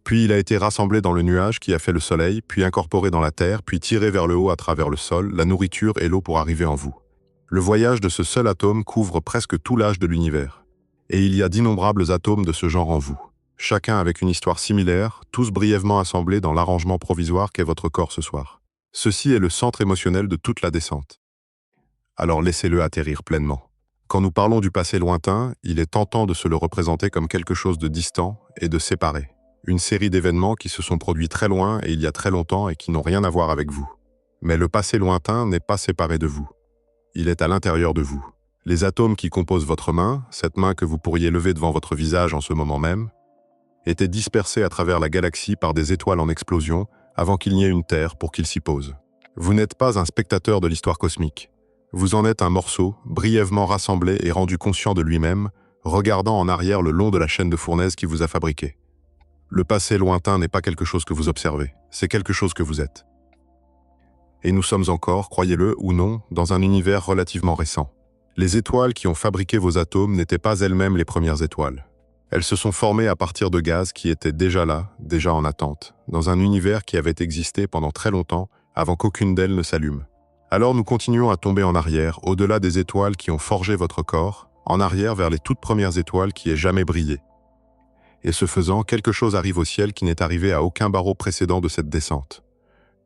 puis il a été rassemblé dans le nuage qui a fait le Soleil, puis incorporé dans la Terre, puis tiré vers le haut à travers le sol, la nourriture et l'eau pour arriver en vous. Le voyage de ce seul atome couvre presque tout l'âge de l'univers. Et il y a d'innombrables atomes de ce genre en vous. Chacun avec une histoire similaire, tous brièvement assemblés dans l'arrangement provisoire qu'est votre corps ce soir. Ceci est le centre émotionnel de toute la descente. Alors laissez-le atterrir pleinement. Quand nous parlons du passé lointain, il est tentant de se le représenter comme quelque chose de distant et de séparé. Une série d'événements qui se sont produits très loin et il y a très longtemps et qui n'ont rien à voir avec vous. Mais le passé lointain n'est pas séparé de vous. Il est à l'intérieur de vous. Les atomes qui composent votre main, cette main que vous pourriez lever devant votre visage en ce moment même, étaient dispersés à travers la galaxie par des étoiles en explosion, avant qu'il n'y ait une Terre pour qu'il s'y pose. Vous n'êtes pas un spectateur de l'histoire cosmique. Vous en êtes un morceau, brièvement rassemblé et rendu conscient de lui-même, regardant en arrière le long de la chaîne de fournaise qui vous a fabriqué. Le passé lointain n'est pas quelque chose que vous observez, c'est quelque chose que vous êtes. Et nous sommes encore, croyez-le ou non, dans un univers relativement récent. Les étoiles qui ont fabriqué vos atomes n'étaient pas elles-mêmes les premières étoiles. Elles se sont formées à partir de gaz qui étaient déjà là, déjà en attente, dans un univers qui avait existé pendant très longtemps avant qu'aucune d'elles ne s'allume. Alors nous continuons à tomber en arrière, au-delà des étoiles qui ont forgé votre corps, en arrière vers les toutes premières étoiles qui aient jamais brillé. Et ce faisant, quelque chose arrive au ciel qui n'est arrivé à aucun barreau précédent de cette descente.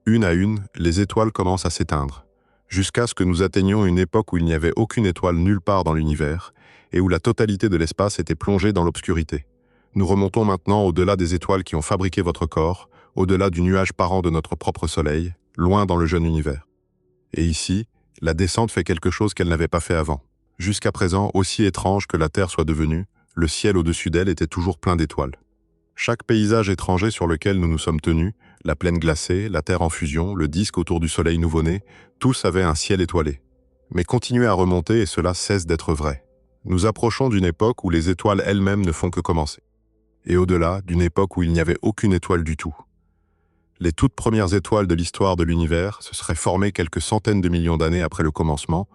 Une à une, les étoiles commencent à s'éteindre, jusqu'à ce que nous atteignions une époque où il n'y avait aucune étoile nulle part dans l'univers, et où la totalité de l'espace était plongée dans l'obscurité. Nous remontons maintenant au-delà des étoiles qui ont fabriqué votre corps, au-delà du nuage parent de notre propre soleil, loin dans le jeune univers. Et ici, la descente fait quelque chose qu'elle n'avait pas fait avant. Jusqu'à présent, aussi étrange que la Terre soit devenue, le ciel au-dessus d'elle était toujours plein d'étoiles. Chaque paysage étranger sur lequel nous nous sommes tenus, la plaine glacée, la Terre en fusion, le disque autour du soleil nouveau-né, tous avaient un ciel étoilé. Mais continuez à remonter et cela cesse d'être vrai. Nous approchons d'une époque où les étoiles elles-mêmes ne font que commencer. Et au-delà, d'une époque où il n'y avait aucune étoile du tout. Les toutes premières étoiles de l'histoire de l'univers se seraient formées quelques centaines de millions d'années après le commencement,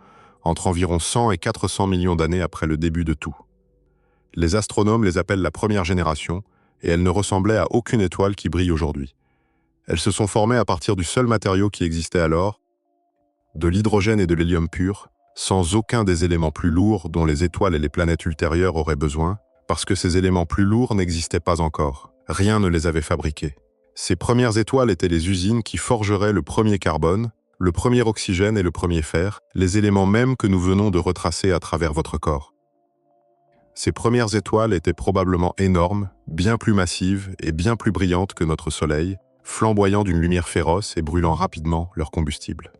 entre environ 100 et 400 millions d'années après le début de tout. Les astronomes les appellent la première génération, et elles ne ressemblaient à aucune étoile qui brille aujourd'hui. Elles se sont formées à partir du seul matériau qui existait alors, de l'hydrogène et de l'hélium pur, sans aucun des éléments plus lourds dont les étoiles et les planètes ultérieures auraient besoin, parce que ces éléments plus lourds n'existaient pas encore. Rien ne les avait fabriqués. Ces premières étoiles étaient les usines qui forgeraient le premier carbone, le premier oxygène et le premier fer, les éléments mêmes que nous venons de retracer à travers votre corps. Ces premières étoiles étaient probablement énormes, bien plus massives et bien plus brillantes que notre Soleil, flamboyant d'une lumière féroce et brûlant rapidement leur combustible.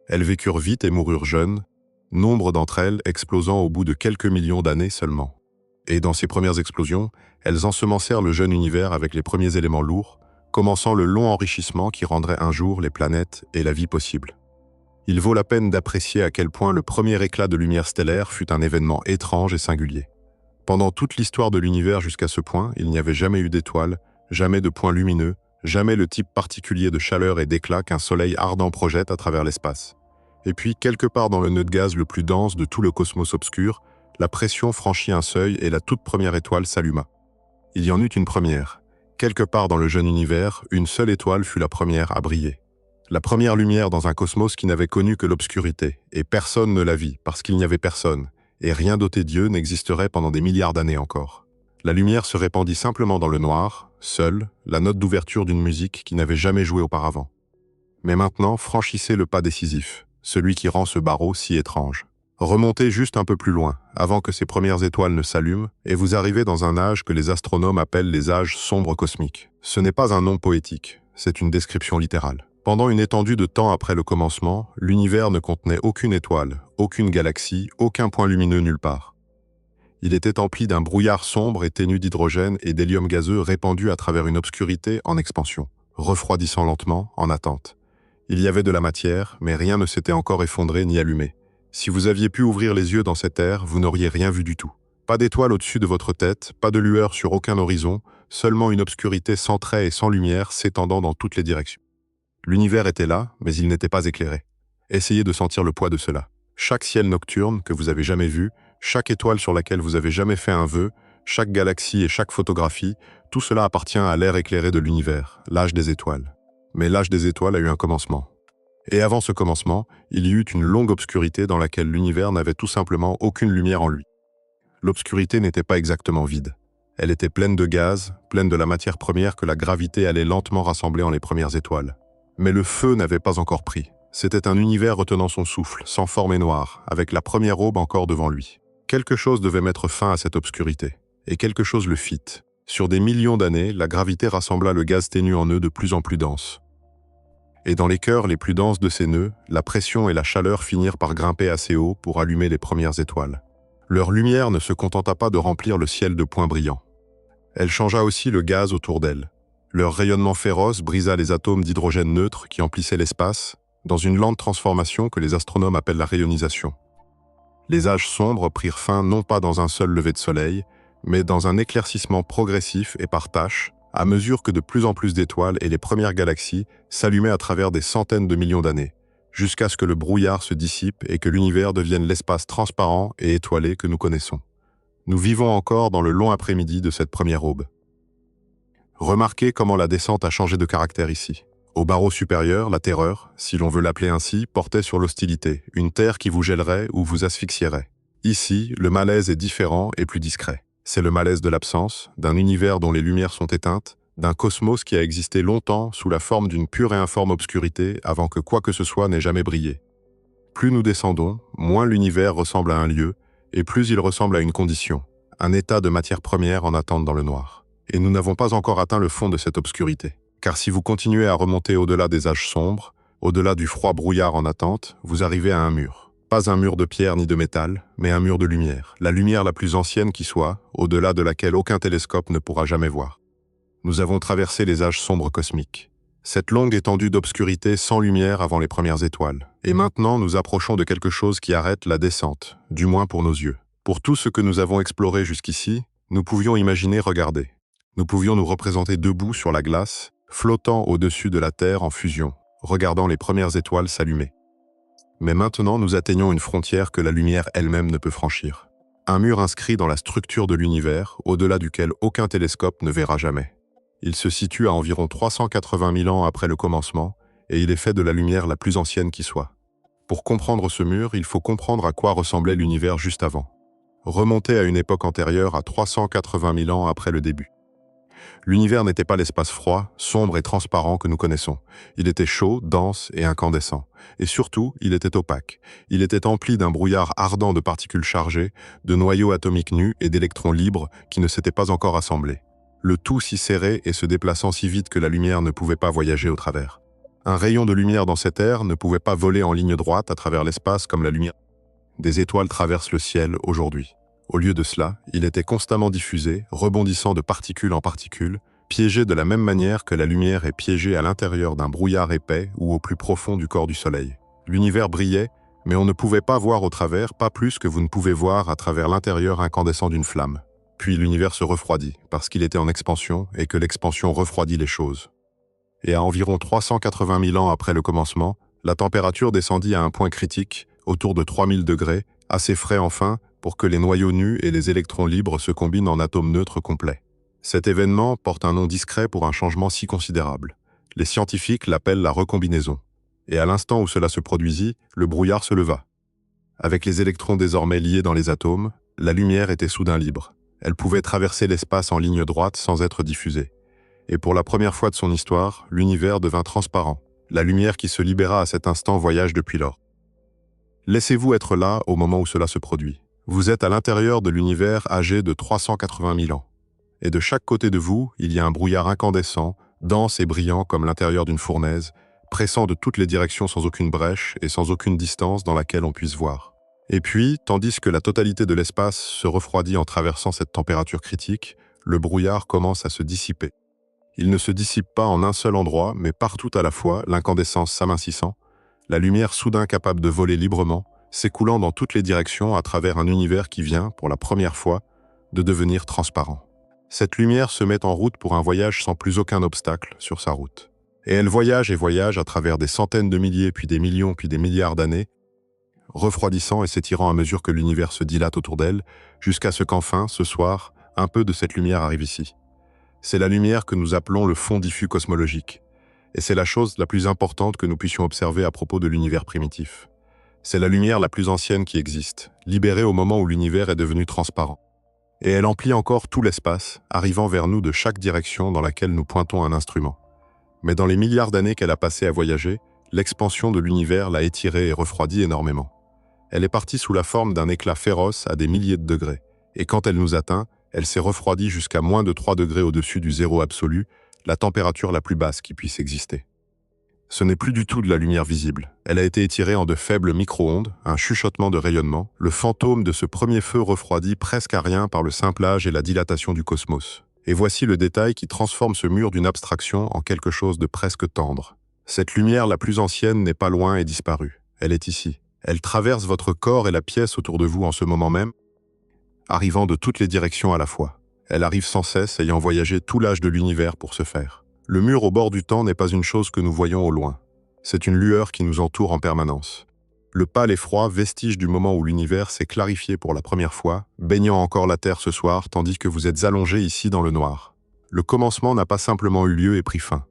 Elles vécurent vite et moururent jeunes, nombre d'entre elles explosant au bout de quelques millions d'années seulement. Et dans ces premières explosions, elles ensemencèrent le jeune univers avec les premiers éléments lourds, commençant le long enrichissement qui rendrait un jour les planètes et la vie possible. Il vaut la peine d'apprécier à quel point le premier éclat de lumière stellaire fut un événement étrange et singulier. Pendant toute l'histoire de l'univers jusqu'à ce point, il n'y avait jamais eu d'étoiles, jamais de points lumineux, jamais le type particulier de chaleur et d'éclat qu'un soleil ardent projette à travers l'espace. Et puis, quelque part dans le nœud de gaz le plus dense de tout le cosmos obscur, la pression franchit un seuil et la toute première étoile s'alluma. Il y en eut une première. Quelque part dans le jeune univers, une seule étoile fut la première à briller. La première lumière dans un cosmos qui n'avait connu que l'obscurité, et personne ne la vit parce qu'il n'y avait personne, et rien d'ôté Dieu n'existerait pendant des milliards d'années encore. La lumière se répandit simplement dans le noir, seule, la note d'ouverture d'une musique qui n'avait jamais joué auparavant. Mais maintenant, franchissez le pas décisif, celui qui rend ce barreau si étrange. Remontez juste un peu plus loin, avant que ces premières étoiles ne s'allument, et vous arrivez dans un âge que les astronomes appellent les âges sombres cosmiques. Ce n'est pas un nom poétique, c'est une description littérale. Pendant une étendue de temps après le commencement, l'univers ne contenait aucune étoile, aucune galaxie, aucun point lumineux nulle part. Il était empli d'un brouillard sombre et ténu d'hydrogène et d'hélium gazeux répandus à travers une obscurité en expansion, refroidissant lentement, en attente. Il y avait de la matière, mais rien ne s'était encore effondré ni allumé. Si vous aviez pu ouvrir les yeux dans cette ère, vous n'auriez rien vu du tout. Pas d'étoile au-dessus de votre tête, pas de lueur sur aucun horizon, seulement une obscurité sans trait et sans lumière s'étendant dans toutes les directions. L'univers était là, mais il n'était pas éclairé. Essayez de sentir le poids de cela. Chaque ciel nocturne que vous avez jamais vu, chaque étoile sur laquelle vous avez jamais fait un vœu, chaque galaxie et chaque photographie, tout cela appartient à l'ère éclairée de l'univers, l'âge des étoiles. Mais l'âge des étoiles a eu un commencement. Et avant ce commencement, il y eut une longue obscurité dans laquelle l'univers n'avait tout simplement aucune lumière en lui. L'obscurité n'était pas exactement vide. Elle était pleine de gaz, pleine de la matière première que la gravité allait lentement rassembler en les premières étoiles. Mais le feu n'avait pas encore pris. C'était un univers retenant son souffle, sans forme et noir, avec la première aube encore devant lui. Quelque chose devait mettre fin à cette obscurité, et quelque chose le fit. Sur des millions d'années, la gravité rassembla le gaz ténu en nœuds de plus en plus denses. Et dans les cœurs les plus denses de ces nœuds, la pression et la chaleur finirent par grimper assez haut pour allumer les premières étoiles. Leur lumière ne se contenta pas de remplir le ciel de points brillants. Elle changea aussi le gaz autour d'elle. Leur rayonnement féroce brisa les atomes d'hydrogène neutre qui emplissaient l'espace, dans une lente transformation que les astronomes appellent la rayonisation. Les âges sombres prirent fin non pas dans un seul lever de soleil, mais dans un éclaircissement progressif et par tâches, à mesure que de plus en plus d'étoiles et les premières galaxies s'allumaient à travers des centaines de millions d'années, jusqu'à ce que le brouillard se dissipe et que l'univers devienne l'espace transparent et étoilé que nous connaissons. Nous vivons encore dans le long après-midi de cette première aube. Remarquez comment la descente a changé de caractère ici. Au barreau supérieur, la terreur, si l'on veut l'appeler ainsi, portait sur l'hostilité, une terre qui vous gèlerait ou vous asphyxierait. Ici, le malaise est différent et plus discret. C'est le malaise de l'absence, d'un univers dont les lumières sont éteintes, d'un cosmos qui a existé longtemps sous la forme d'une pure et informe obscurité avant que quoi que ce soit n'ait jamais brillé. Plus nous descendons, moins l'univers ressemble à un lieu, et plus il ressemble à une condition, un état de matière première en attente dans le noir. Et nous n'avons pas encore atteint le fond de cette obscurité. Car si vous continuez à remonter au-delà des âges sombres, au-delà du froid brouillard en attente, vous arrivez à un mur. Pas un mur de pierre ni de métal, mais un mur de lumière. La lumière la plus ancienne qui soit, au-delà de laquelle aucun télescope ne pourra jamais voir. Nous avons traversé les âges sombres cosmiques. Cette longue étendue d'obscurité sans lumière avant les premières étoiles. Et maintenant, nous approchons de quelque chose qui arrête la descente, du moins pour nos yeux. Pour tout ce que nous avons exploré jusqu'ici, nous pouvions imaginer regarder. Nous pouvions nous représenter debout sur la glace, flottant au-dessus de la Terre en fusion, regardant les premières étoiles s'allumer. Mais maintenant, nous atteignons une frontière que la lumière elle-même ne peut franchir. Un mur inscrit dans la structure de l'univers, au-delà duquel aucun télescope ne verra jamais. Il se situe à environ 380 000 ans après le commencement, et il est fait de la lumière la plus ancienne qui soit. Pour comprendre ce mur, il faut comprendre à quoi ressemblait l'univers juste avant. Remonter à une époque antérieure à 380 000 ans après le début. L'univers n'était pas l'espace froid, sombre et transparent que nous connaissons. Il était chaud, dense et incandescent. Et surtout, il était opaque. Il était empli d'un brouillard ardent de particules chargées, de noyaux atomiques nus et d'électrons libres qui ne s'étaient pas encore assemblés. Le tout si serré et se déplaçant si vite que la lumière ne pouvait pas voyager au travers. Un rayon de lumière dans cet air ne pouvait pas voler en ligne droite à travers l'espace comme la lumière des étoiles traverse le ciel aujourd'hui. Au lieu de cela, il était constamment diffusé, rebondissant de particule en particule, piégé de la même manière que la lumière est piégée à l'intérieur d'un brouillard épais ou au plus profond du corps du soleil. L'univers brillait, mais on ne pouvait pas voir au travers, pas plus que vous ne pouvez voir à travers l'intérieur incandescent d'une flamme. Puis l'univers se refroidit, parce qu'il était en expansion et que l'expansion refroidit les choses. Et à environ 380 000 ans après le commencement, la température descendit à un point critique, autour de 3000 degrés, assez frais enfin, pour que les noyaux nus et les électrons libres se combinent en atomes neutres complets. Cet événement porte un nom discret pour un changement si considérable. Les scientifiques l'appellent la recombinaison. Et à l'instant où cela se produisit, le brouillard se leva. Avec les électrons désormais liés dans les atomes, la lumière était soudain libre. Elle pouvait traverser l'espace en ligne droite sans être diffusée. Et pour la première fois de son histoire, l'univers devint transparent. La lumière qui se libéra à cet instant voyage depuis lors. Laissez-vous être là au moment où cela se produit. Vous êtes à l'intérieur de l'univers âgé de 380 000 ans. Et de chaque côté de vous, il y a un brouillard incandescent, dense et brillant comme l'intérieur d'une fournaise, pressant de toutes les directions sans aucune brèche et sans aucune distance dans laquelle on puisse voir. Et puis, tandis que la totalité de l'espace se refroidit en traversant cette température critique, le brouillard commence à se dissiper. Il ne se dissipe pas en un seul endroit, mais partout à la fois, l'incandescence s'amincissant, la lumière soudain capable de voler librement, s'écoulant dans toutes les directions à travers un univers qui vient, pour la première fois, de devenir transparent. Cette lumière se met en route pour un voyage sans plus aucun obstacle sur sa route. Et elle voyage et voyage à travers des centaines de milliers, puis des millions, puis des milliards d'années, refroidissant et s'étirant à mesure que l'univers se dilate autour d'elle, jusqu'à ce qu'enfin, ce soir, un peu de cette lumière arrive ici. C'est la lumière que nous appelons le fond diffus cosmologique. Et c'est la chose la plus importante que nous puissions observer à propos de l'univers primitif. C'est la lumière la plus ancienne qui existe, libérée au moment où l'univers est devenu transparent. Et elle emplit encore tout l'espace, arrivant vers nous de chaque direction dans laquelle nous pointons un instrument. Mais dans les milliards d'années qu'elle a passé à voyager, l'expansion de l'univers l'a étirée et refroidie énormément. Elle est partie sous la forme d'un éclat féroce à des milliers de degrés. Et quand elle nous atteint, elle s'est refroidie jusqu'à moins de 3 degrés au-dessus du zéro absolu, la température la plus basse qui puisse exister. Ce n'est plus du tout de la lumière visible. Elle a été étirée en de faibles micro-ondes, un chuchotement de rayonnement, le fantôme de ce premier feu refroidi presque à rien par le simple âge et la dilatation du cosmos. Et voici le détail qui transforme ce mur d'une abstraction en quelque chose de presque tendre. Cette lumière la plus ancienne n'est pas loin et disparue. Elle est ici. Elle traverse votre corps et la pièce autour de vous en ce moment même, arrivant de toutes les directions à la fois. Elle arrive sans cesse, ayant voyagé tout l'âge de l'univers pour ce faire. Le mur au bord du temps n'est pas une chose que nous voyons au loin. C'est une lueur qui nous entoure en permanence. Le pâle et froid, vestige du moment où l'univers s'est clarifié pour la première fois, baignant encore la Terre ce soir, tandis que vous êtes allongé ici dans le noir. Le commencement n'a pas simplement eu lieu et pris fin.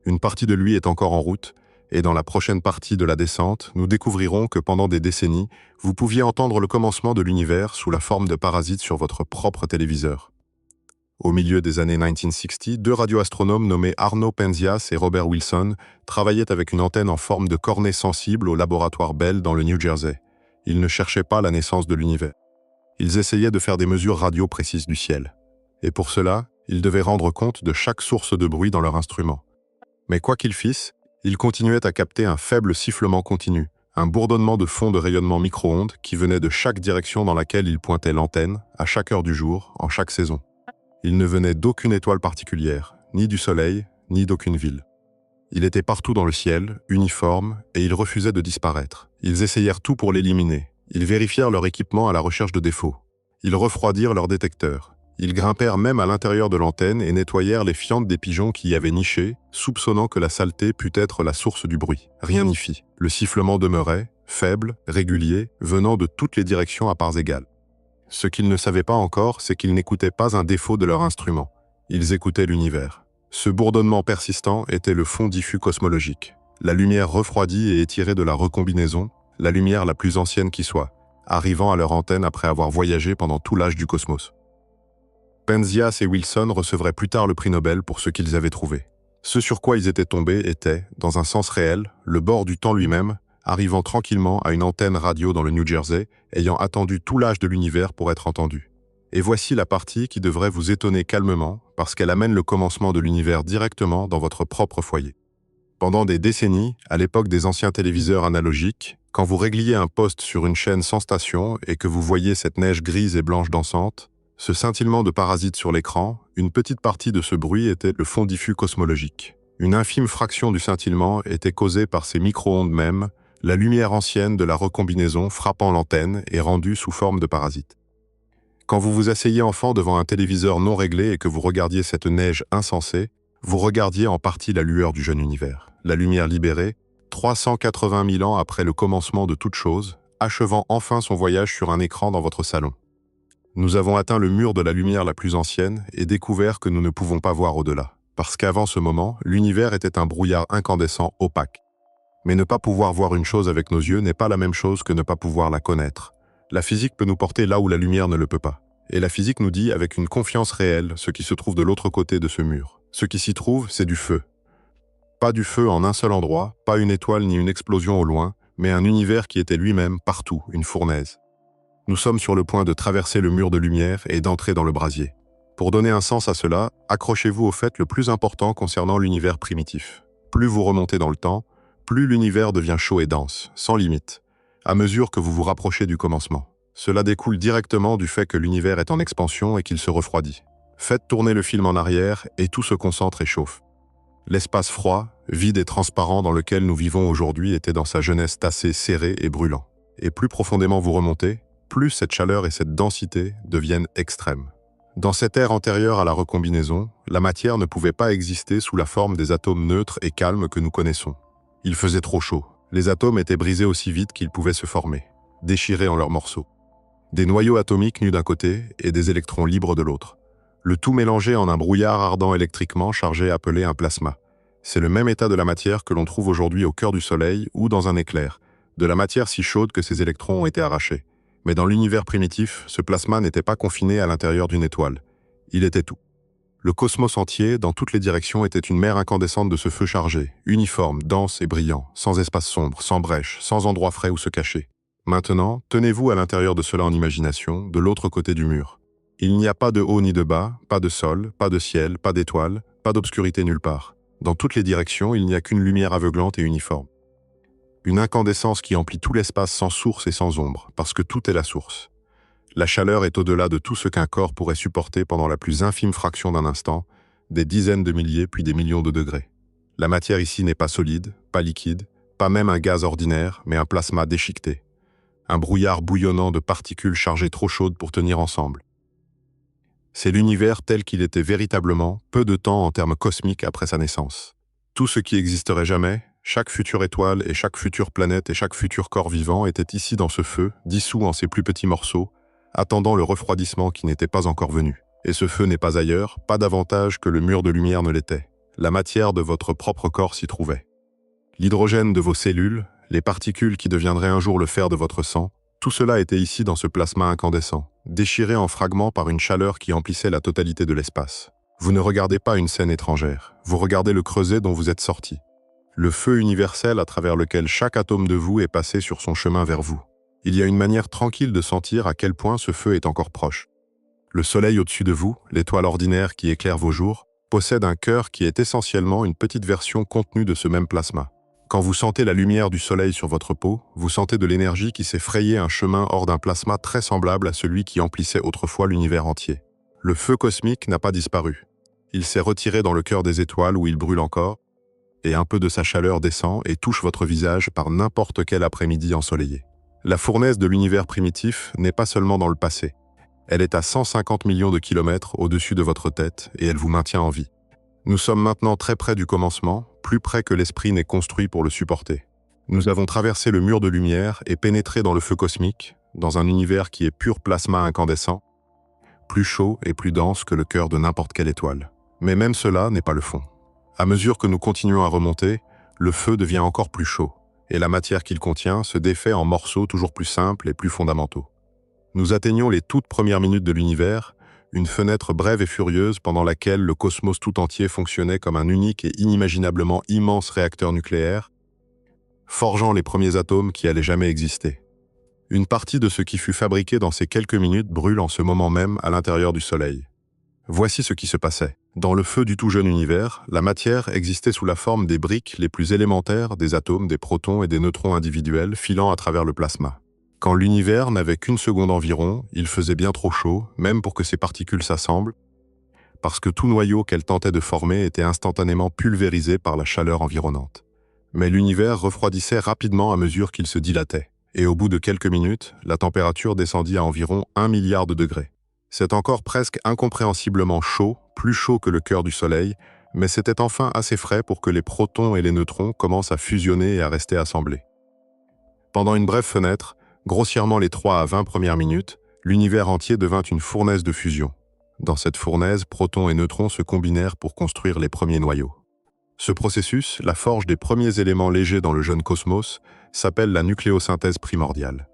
Une partie de lui est encore en route, et dans la prochaine partie de la descente, nous découvrirons que pendant des décennies, vous pouviez entendre le commencement de l'univers sous la forme de parasites sur votre propre téléviseur. Au milieu des années 1960, deux radioastronomes nommés Arno Penzias et Robert Wilson travaillaient avec une antenne en forme de cornet sensible au laboratoire Bell dans le New Jersey. Ils ne cherchaient pas la naissance de l'univers. Ils essayaient de faire des mesures radio précises du ciel. Et pour cela, ils devaient rendre compte de chaque source de bruit dans leur instrument. Mais quoi qu'ils fissent, ils continuaient à capter un faible sifflement continu, un bourdonnement de fond de rayonnement micro-ondes qui venait de chaque direction dans laquelle ils pointaient l'antenne, à chaque heure du jour, en chaque saison. Il ne venait d'aucune étoile particulière, ni du soleil, ni d'aucune ville. Il était partout dans le ciel, uniforme, et il refusait de disparaître. Ils essayèrent tout pour l'éliminer. Ils vérifièrent leur équipement à la recherche de défauts. Ils refroidirent leurs détecteurs. Ils grimpèrent même à l'intérieur de l'antenne et nettoyèrent les fientes des pigeons qui y avaient niché, soupçonnant que la saleté pût être la source du bruit. Rien n'y fit. Le sifflement demeurait, faible, régulier, venant de toutes les directions à parts égales. Ce qu'ils ne savaient pas encore, c'est qu'ils n'écoutaient pas un défaut de leur instrument. Ils écoutaient l'univers. Ce bourdonnement persistant était le fond diffus cosmologique. La lumière refroidie et étirée de la recombinaison, la lumière la plus ancienne qui soit, arrivant à leur antenne après avoir voyagé pendant tout l'âge du cosmos. Penzias et Wilson recevraient plus tard le prix Nobel pour ce qu'ils avaient trouvé. Ce sur quoi ils étaient tombés était, dans un sens réel, le bord du temps lui-même, arrivant tranquillement à une antenne radio dans le New Jersey, ayant attendu tout l'âge de l'univers pour être entendu. Et voici la partie qui devrait vous étonner calmement, parce qu'elle amène le commencement de l'univers directement dans votre propre foyer. Pendant des décennies, à l'époque des anciens téléviseurs analogiques, quand vous régliez un poste sur une chaîne sans station et que vous voyiez cette neige grise et blanche dansante, ce scintillement de parasites sur l'écran, une petite partie de ce bruit était le fond diffus cosmologique. Une infime fraction du scintillement était causée par ces micro-ondes mêmes, la lumière ancienne de la recombinaison frappant l'antenne et rendue sous forme de parasites. Quand vous vous asseyez enfant devant un téléviseur non réglé et que vous regardiez cette neige insensée, vous regardiez en partie la lueur du jeune univers. La lumière libérée, 380 000 ans après le commencement de toute chose, achevant enfin son voyage sur un écran dans votre salon. Nous avons atteint le mur de la lumière la plus ancienne et découvert que nous ne pouvons pas voir au-delà. Parce qu'avant ce moment, l'univers était un brouillard incandescent opaque. Mais ne pas pouvoir voir une chose avec nos yeux n'est pas la même chose que ne pas pouvoir la connaître. La physique peut nous porter là où la lumière ne le peut pas. Et la physique nous dit avec une confiance réelle ce qui se trouve de l'autre côté de ce mur. Ce qui s'y trouve, c'est du feu. Pas du feu en un seul endroit, pas une étoile ni une explosion au loin, mais un univers qui était lui-même partout, une fournaise. Nous sommes sur le point de traverser le mur de lumière et d'entrer dans le brasier. Pour donner un sens à cela, accrochez-vous au fait le plus important concernant l'univers primitif. Plus vous remontez dans le temps, plus l'univers devient chaud et dense, sans limite, à mesure que vous vous rapprochez du commencement. Cela découle directement du fait que l'univers est en expansion et qu'il se refroidit. Faites tourner le film en arrière et tout se concentre et chauffe. L'espace froid, vide et transparent dans lequel nous vivons aujourd'hui était dans sa jeunesse tassé, serré et brûlant. Et plus profondément vous remontez, plus cette chaleur et cette densité deviennent extrêmes. Dans cette ère antérieure à la recombinaison, la matière ne pouvait pas exister sous la forme des atomes neutres et calmes que nous connaissons. Il faisait trop chaud. Les atomes étaient brisés aussi vite qu'ils pouvaient se former, déchirés en leurs morceaux. Des noyaux atomiques nus d'un côté et des électrons libres de l'autre. Le tout mélangé en un brouillard ardent électriquement chargé appelé un plasma. C'est le même état de la matière que l'on trouve aujourd'hui au cœur du Soleil ou dans un éclair, de la matière si chaude que ses électrons ont été arrachés. Mais dans l'univers primitif, ce plasma n'était pas confiné à l'intérieur d'une étoile. Il était tout. Le cosmos entier, dans toutes les directions, était une mer incandescente de ce feu chargé, uniforme, dense et brillant, sans espace sombre, sans brèche, sans endroit frais où se cacher. Maintenant, tenez-vous à l'intérieur de cela en imagination, de l'autre côté du mur. Il n'y a pas de haut ni de bas, pas de sol, pas de ciel, pas d'étoiles, pas d'obscurité nulle part. Dans toutes les directions, il n'y a qu'une lumière aveuglante et uniforme. Une incandescence qui emplit tout l'espace sans source et sans ombre, parce que tout est la source. La chaleur est au-delà de tout ce qu'un corps pourrait supporter pendant la plus infime fraction d'un instant, des dizaines de milliers puis des millions de degrés. La matière ici n'est pas solide, pas liquide, pas même un gaz ordinaire, mais un plasma déchiqueté. Un brouillard bouillonnant de particules chargées trop chaudes pour tenir ensemble. C'est l'univers tel qu'il était véritablement, peu de temps en termes cosmiques après sa naissance. Tout ce qui existerait jamais, chaque future étoile et chaque future planète et chaque futur corps vivant était ici dans ce feu, dissous en ses plus petits morceaux, attendant le refroidissement qui n'était pas encore venu. Et ce feu n'est pas ailleurs, pas davantage que le mur de lumière ne l'était. La matière de votre propre corps s'y trouvait. L'hydrogène de vos cellules, les particules qui deviendraient un jour le fer de votre sang, tout cela était ici dans ce plasma incandescent, déchiré en fragments par une chaleur qui emplissait la totalité de l'espace. Vous ne regardez pas une scène étrangère, vous regardez le creuset dont vous êtes sorti. Le feu universel à travers lequel chaque atome de vous est passé sur son chemin vers vous. Il y a une manière tranquille de sentir à quel point ce feu est encore proche. Le soleil au-dessus de vous, l'étoile ordinaire qui éclaire vos jours, possède un cœur qui est essentiellement une petite version contenue de ce même plasma. Quand vous sentez la lumière du soleil sur votre peau, vous sentez de l'énergie qui s'est frayé un chemin hors d'un plasma très semblable à celui qui emplissait autrefois l'univers entier. Le feu cosmique n'a pas disparu. Il s'est retiré dans le cœur des étoiles où il brûle encore, et un peu de sa chaleur descend et touche votre visage par n'importe quel après-midi ensoleillé. La fournaise de l'univers primitif n'est pas seulement dans le passé. Elle est à 150 millions de kilomètres au-dessus de votre tête et elle vous maintient en vie. Nous sommes maintenant très près du commencement, plus près que l'esprit n'est construit pour le supporter. Nous avons traversé le mur de lumière et pénétré dans le feu cosmique, dans un univers qui est pur plasma incandescent, plus chaud et plus dense que le cœur de n'importe quelle étoile. Mais même cela n'est pas le fond. À mesure que nous continuons à remonter, le feu devient encore plus chaud, et la matière qu'il contient se défait en morceaux toujours plus simples et plus fondamentaux. Nous atteignons les toutes premières minutes de l'univers, une fenêtre brève et furieuse pendant laquelle le cosmos tout entier fonctionnait comme un unique et inimaginablement immense réacteur nucléaire, forgeant les premiers atomes qui allaient jamais exister. Une partie de ce qui fut fabriqué dans ces quelques minutes brûle en ce moment même à l'intérieur du Soleil. Voici ce qui se passait. Dans le feu du tout jeune univers, la matière existait sous la forme des briques les plus élémentaires des atomes, des protons et des neutrons individuels filant à travers le plasma. Quand l'univers n'avait qu'une seconde environ, il faisait bien trop chaud, même pour que ces particules s'assemblent, parce que tout noyau qu'elles tentaient de former était instantanément pulvérisé par la chaleur environnante. Mais l'univers refroidissait rapidement à mesure qu'il se dilatait, et au bout de quelques minutes, la température descendit à environ 1 milliard de degrés. C'est encore presque incompréhensiblement chaud, plus chaud que le cœur du Soleil, mais c'était enfin assez frais pour que les protons et les neutrons commencent à fusionner et à rester assemblés. Pendant une brève fenêtre, grossièrement les 3 à 20 premières minutes, l'univers entier devint une fournaise de fusion. Dans cette fournaise, protons et neutrons se combinèrent pour construire les premiers noyaux. Ce processus, la forge des premiers éléments légers dans le jeune cosmos, s'appelle la nucléosynthèse primordiale.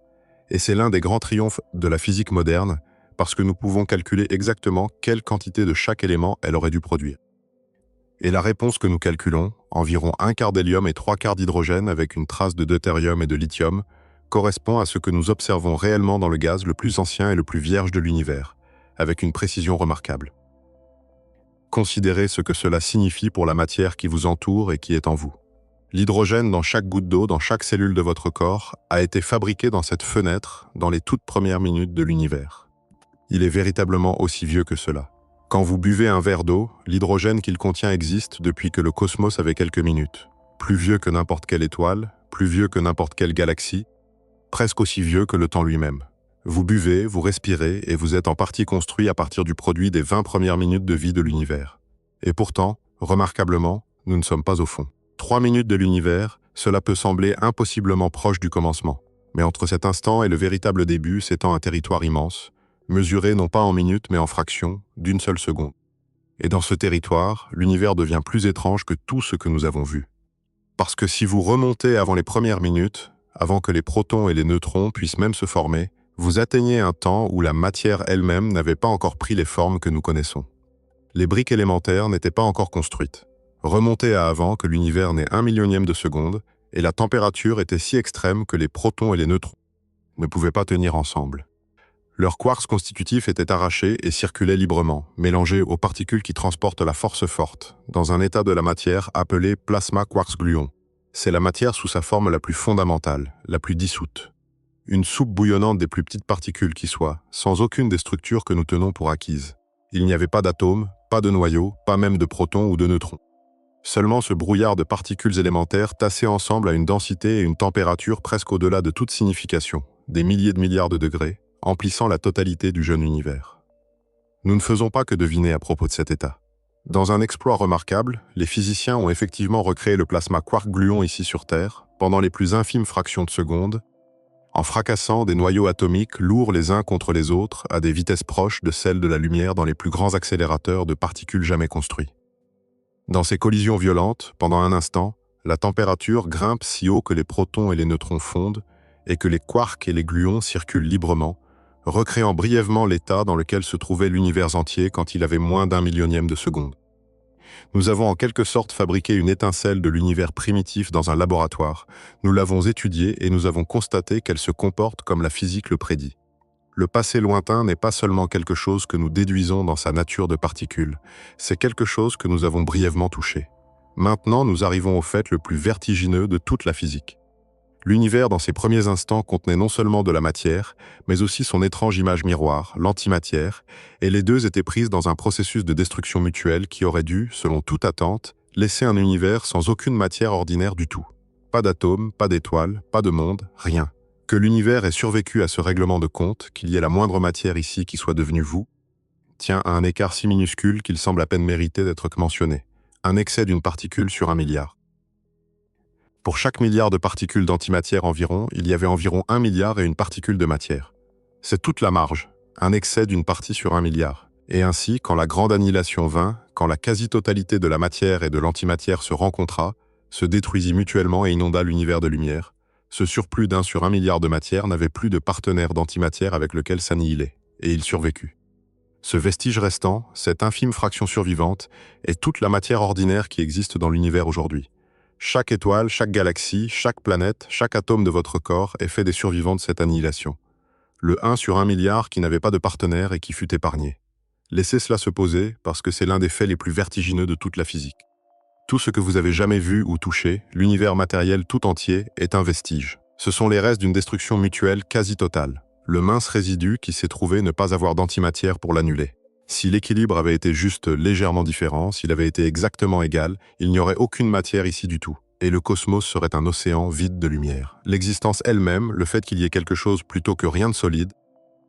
Et c'est l'un des grands triomphes de la physique moderne, parce que nous pouvons calculer exactement quelle quantité de chaque élément elle aurait dû produire. Et la réponse que nous calculons, environ 1/4 d'hélium et 3/4 d'hydrogène avec une trace de deutérium et de lithium, correspond à ce que nous observons réellement dans le gaz le plus ancien et le plus vierge de l'univers, avec une précision remarquable. Considérez ce que cela signifie pour la matière qui vous entoure et qui est en vous. L'hydrogène dans chaque goutte d'eau, dans chaque cellule de votre corps, a été fabriqué dans cette fenêtre dans les toutes premières minutes de l'univers. Il est véritablement aussi vieux que cela. Quand vous buvez un verre d'eau, l'hydrogène qu'il contient existe depuis que le cosmos avait quelques minutes. Plus vieux que n'importe quelle étoile, plus vieux que n'importe quelle galaxie, presque aussi vieux que le temps lui-même. Vous buvez, vous respirez et vous êtes en partie construit à partir du produit des 20 premières minutes de vie de l'univers. Et pourtant, remarquablement, nous ne sommes pas au fond. 3 minutes de l'univers, cela peut sembler impossiblement proche du commencement. Mais entre cet instant et le véritable début s'étend un territoire immense, mesuré non pas en minutes mais en fractions, d'une seule seconde. Et dans ce territoire, l'univers devient plus étrange que tout ce que nous avons vu. Parce que si vous remontez avant les premières minutes, avant que les protons et les neutrons puissent même se former, vous atteignez un temps où la matière elle-même n'avait pas encore pris les formes que nous connaissons. Les briques élémentaires n'étaient pas encore construites. Remontez à avant que l'univers n'ait 1 millionième de seconde, et la température était si extrême que les protons et les neutrons ne pouvaient pas tenir ensemble. Leur quarks constitutif était arraché et circulait librement, mélangé aux particules qui transportent la force forte, dans un état de la matière appelé plasma quarks-gluon. C'est la matière sous sa forme la plus fondamentale, la plus dissoute. Une soupe bouillonnante des plus petites particules qui soient, sans aucune des structures que nous tenons pour acquises. Il n'y avait pas d'atomes, pas de noyaux, pas même de protons ou de neutrons. Seulement ce brouillard de particules élémentaires tassées ensemble à une densité et une température presque au-delà de toute signification, des milliers de milliards de degrés, emplissant la totalité du jeune univers. Nous ne faisons pas que deviner à propos de cet état. Dans un exploit remarquable, les physiciens ont effectivement recréé le plasma quark-gluon ici sur Terre, pendant les plus infimes fractions de seconde, en fracassant des noyaux atomiques lourds les uns contre les autres à des vitesses proches de celles de la lumière dans les plus grands accélérateurs de particules jamais construits. Dans ces collisions violentes, pendant un instant, la température grimpe si haut que les protons et les neutrons fondent et que les quarks et les gluons circulent librement, recréant brièvement l'état dans lequel se trouvait l'univers entier quand il avait moins d'1 millionième de seconde. Nous avons en quelque sorte fabriqué une étincelle de l'univers primitif dans un laboratoire. Nous l'avons étudiée et nous avons constaté qu'elle se comporte comme la physique le prédit. Le passé lointain n'est pas seulement quelque chose que nous déduisons dans sa nature de particules, c'est quelque chose que nous avons brièvement touché. Maintenant, nous arrivons au fait le plus vertigineux de toute la physique. L'univers, dans ses premiers instants, contenait non seulement de la matière, mais aussi son étrange image miroir, l'antimatière, et les deux étaient prises dans un processus de destruction mutuelle qui aurait dû, selon toute attente, laisser un univers sans aucune matière ordinaire du tout. Pas d'atomes, pas d'étoiles, pas de monde, rien. Que l'univers ait survécu à ce règlement de compte, qu'il y ait la moindre matière ici qui soit devenue vous, tient à un écart si minuscule qu'il semble à peine mériter d'être mentionné. Un excès d'une particule sur 1 milliard. Pour chaque milliard de particules d'antimatière environ, il y avait environ 1 milliard et une particule de matière. C'est toute la marge, un excès d'une partie sur 1 milliard. Et ainsi, quand la grande annihilation vint, quand la quasi-totalité de la matière et de l'antimatière se rencontra, se détruisit mutuellement et inonda l'univers de lumière, ce surplus d'1 sur 1 milliard de matière n'avait plus de partenaire d'antimatière avec lequel s'annihiler, et il survécut. Ce vestige restant, cette infime fraction survivante, est toute la matière ordinaire qui existe dans l'univers aujourd'hui. Chaque étoile, chaque galaxie, chaque planète, chaque atome de votre corps est fait des survivants de cette annihilation. Le 1 sur 1 milliard qui n'avait pas de partenaire et qui fut épargné. Laissez cela se poser parce que c'est l'un des faits les plus vertigineux de toute la physique. Tout ce que vous avez jamais vu ou touché, l'univers matériel tout entier, est un vestige. Ce sont les restes d'une destruction mutuelle quasi totale. Le mince résidu qui s'est trouvé ne pas avoir d'antimatière pour l'annuler. Si l'équilibre avait été juste légèrement différent, s'il avait été exactement égal, il n'y aurait aucune matière ici du tout. Et le cosmos serait un océan vide de lumière. L'existence elle-même, le fait qu'il y ait quelque chose plutôt que rien de solide,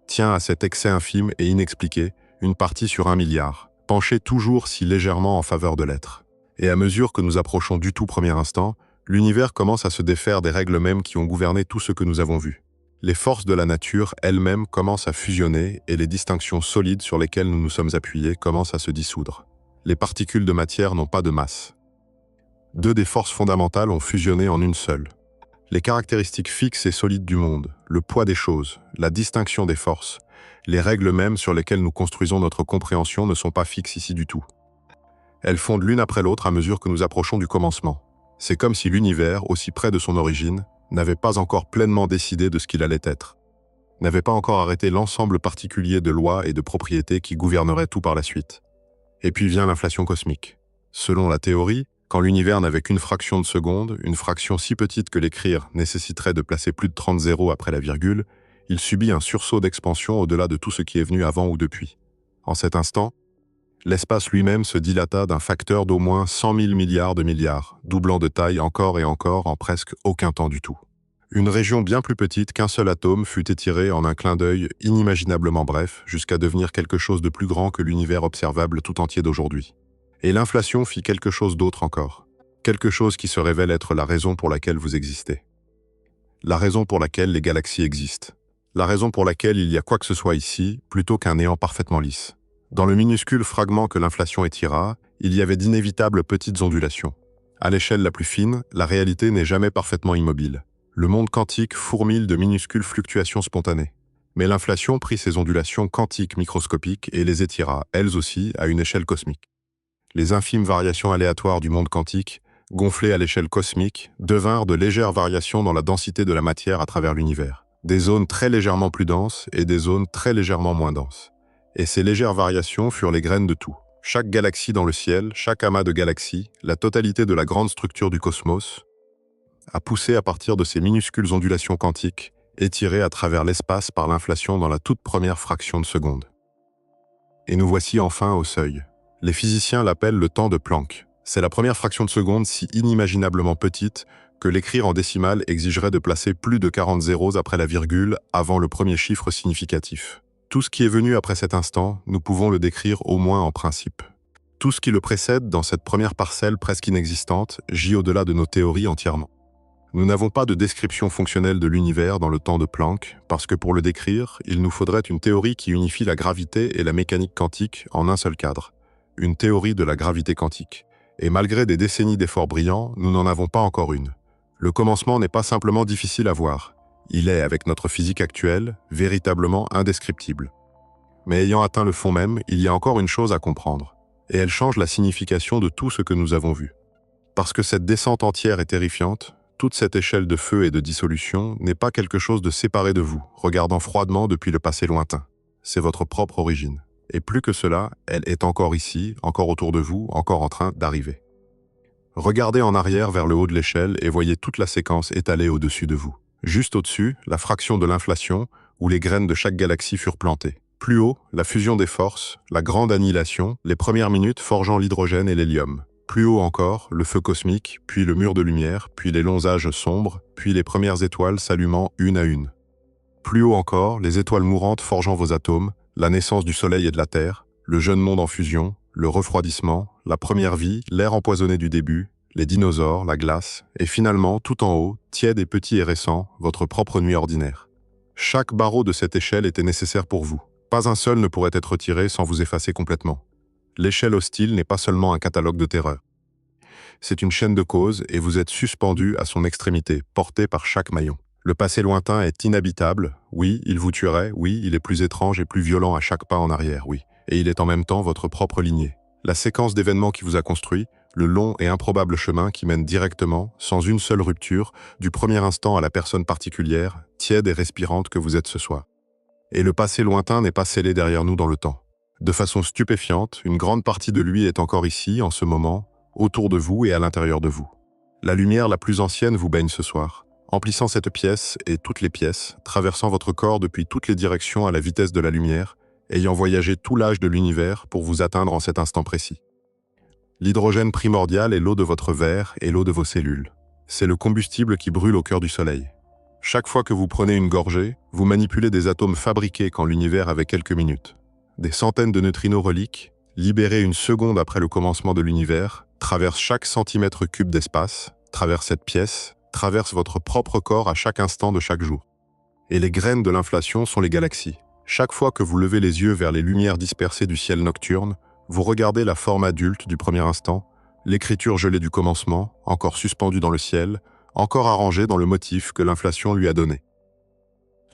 tient à cet excès infime et inexpliqué, une partie sur 1 milliard, penchée toujours si légèrement en faveur de l'être. Et à mesure que nous approchons du tout premier instant, l'univers commence à se défaire des règles mêmes qui ont gouverné tout ce que nous avons vu. Les forces de la nature elles-mêmes commencent à fusionner et les distinctions solides sur lesquelles nous nous sommes appuyés commencent à se dissoudre. Les particules de matière n'ont pas de masse. Deux des forces fondamentales ont fusionné en une seule. Les caractéristiques fixes et solides du monde, le poids des choses, la distinction des forces, les règles mêmes sur lesquelles nous construisons notre compréhension ne sont pas fixes ici du tout. Elles fondent l'une après l'autre à mesure que nous approchons du commencement. C'est comme si l'univers, aussi près de son origine, n'avait pas encore pleinement décidé de ce qu'il allait être, n'avait pas encore arrêté l'ensemble particulier de lois et de propriétés qui gouverneraient tout par la suite. Et puis vient l'inflation cosmique. Selon la théorie, quand l'univers n'avait qu'une fraction de seconde, une fraction si petite que l'écrire nécessiterait de placer plus de 30 zéros après la virgule, il subit un sursaut d'expansion au-delà de tout ce qui est venu avant ou depuis. En cet instant, l'espace lui-même se dilata d'un facteur d'au moins 100 000 milliards de milliards, doublant de taille encore et encore en presque aucun temps du tout. Une région bien plus petite qu'un seul atome fut étirée en un clin d'œil inimaginablement bref jusqu'à devenir quelque chose de plus grand que l'univers observable tout entier d'aujourd'hui. Et l'inflation fit quelque chose d'autre encore. Quelque chose qui se révèle être la raison pour laquelle vous existez. La raison pour laquelle les galaxies existent. La raison pour laquelle il y a quoi que ce soit ici, plutôt qu'un néant parfaitement lisse. Dans le minuscule fragment que l'inflation étira, il y avait d'inévitables petites ondulations. À l'échelle la plus fine, la réalité n'est jamais parfaitement immobile. Le monde quantique fourmille de minuscules fluctuations spontanées. Mais l'inflation prit ces ondulations quantiques microscopiques et les étira, elles aussi, à une échelle cosmique. Les infimes variations aléatoires du monde quantique, gonflées à l'échelle cosmique, devinrent de légères variations dans la densité de la matière à travers l'univers. Des zones très légèrement plus denses et des zones très légèrement moins denses. Et ces légères variations furent les graines de tout. Chaque galaxie dans le ciel, chaque amas de galaxies, la totalité de la grande structure du cosmos, a poussé à partir de ces minuscules ondulations quantiques étiré à travers l'espace par l'inflation dans la toute première fraction de seconde. Et nous voici enfin au seuil. Les physiciens l'appellent le temps de Planck. C'est la première fraction de seconde si inimaginablement petite que l'écrire en décimale exigerait de placer plus de 40 zéros après la virgule avant le premier chiffre significatif. Tout ce qui est venu après cet instant, nous pouvons le décrire au moins en principe. Tout ce qui le précède dans cette première parcelle presque inexistante gît au-delà de nos théories entièrement. Nous n'avons pas de description fonctionnelle de l'univers dans le temps de Planck, parce que pour le décrire, il nous faudrait une théorie qui unifie la gravité et la mécanique quantique en un seul cadre. Une théorie de la gravité quantique. Et malgré des décennies d'efforts brillants, nous n'en avons pas encore une. Le commencement n'est pas simplement difficile à voir. Il est, avec notre physique actuelle, véritablement indescriptible. Mais ayant atteint le fond même, il y a encore une chose à comprendre. Et elle change la signification de tout ce que nous avons vu. Parce que cette descente entière est terrifiante, toute cette échelle de feu et de dissolution n'est pas quelque chose de séparé de vous, regardant froidement depuis le passé lointain. C'est votre propre origine. Et plus que cela, elle est encore ici, encore autour de vous, encore en train d'arriver. Regardez en arrière vers le haut de l'échelle et voyez toute la séquence étalée au-dessus de vous. Juste au-dessus, la fraction de l'inflation, où les graines de chaque galaxie furent plantées. Plus haut, la fusion des forces, la grande annihilation, les premières minutes forgeant l'hydrogène et l'hélium. Plus haut encore, le feu cosmique, puis le mur de lumière, puis les longs âges sombres, puis les premières étoiles s'allumant une à une. Plus haut encore, les étoiles mourantes forgeant vos atomes, la naissance du Soleil et de la Terre, le jeune monde en fusion, le refroidissement, la première vie, l'air empoisonné du début, les dinosaures, la glace, et finalement, tout en haut, tiède et petit et récent, votre propre nuit ordinaire. Chaque barreau de cette échelle était nécessaire pour vous. Pas un seul ne pourrait être retiré sans vous effacer complètement. L'échelle hostile n'est pas seulement un catalogue de terreur. C'est une chaîne de causes et vous êtes suspendu à son extrémité, porté par chaque maillon. Le passé lointain est inhabitable, oui, il vous tuerait, oui, il est plus étrange et plus violent à chaque pas en arrière, oui. Et il est en même temps votre propre lignée. La séquence d'événements qui vous a construit, le long et improbable chemin qui mène directement, sans une seule rupture, du premier instant à la personne particulière, tiède et respirante que vous êtes ce soir. Et le passé lointain n'est pas scellé derrière nous dans le temps. De façon stupéfiante, une grande partie de lui est encore ici, en ce moment, autour de vous et à l'intérieur de vous. La lumière la plus ancienne vous baigne ce soir, emplissant cette pièce et toutes les pièces, traversant votre corps depuis toutes les directions à la vitesse de la lumière, ayant voyagé tout l'âge de l'univers pour vous atteindre en cet instant précis. L'hydrogène primordial est l'eau de votre verre et l'eau de vos cellules. C'est le combustible qui brûle au cœur du Soleil. Chaque fois que vous prenez une gorgée, vous manipulez des atomes fabriqués quand l'univers avait quelques minutes. Des centaines de neutrinos reliques, libérés une seconde après le commencement de l'univers, traversent chaque centimètre cube d'espace, traversent cette pièce, traversent votre propre corps à chaque instant de chaque jour. Et les graines de l'inflation sont les galaxies. Chaque fois que vous levez les yeux vers les lumières dispersées du ciel nocturne, vous regardez la forme adulte du premier instant, l'écriture gelée du commencement, encore suspendue dans le ciel, encore arrangée dans le motif que l'inflation lui a donné.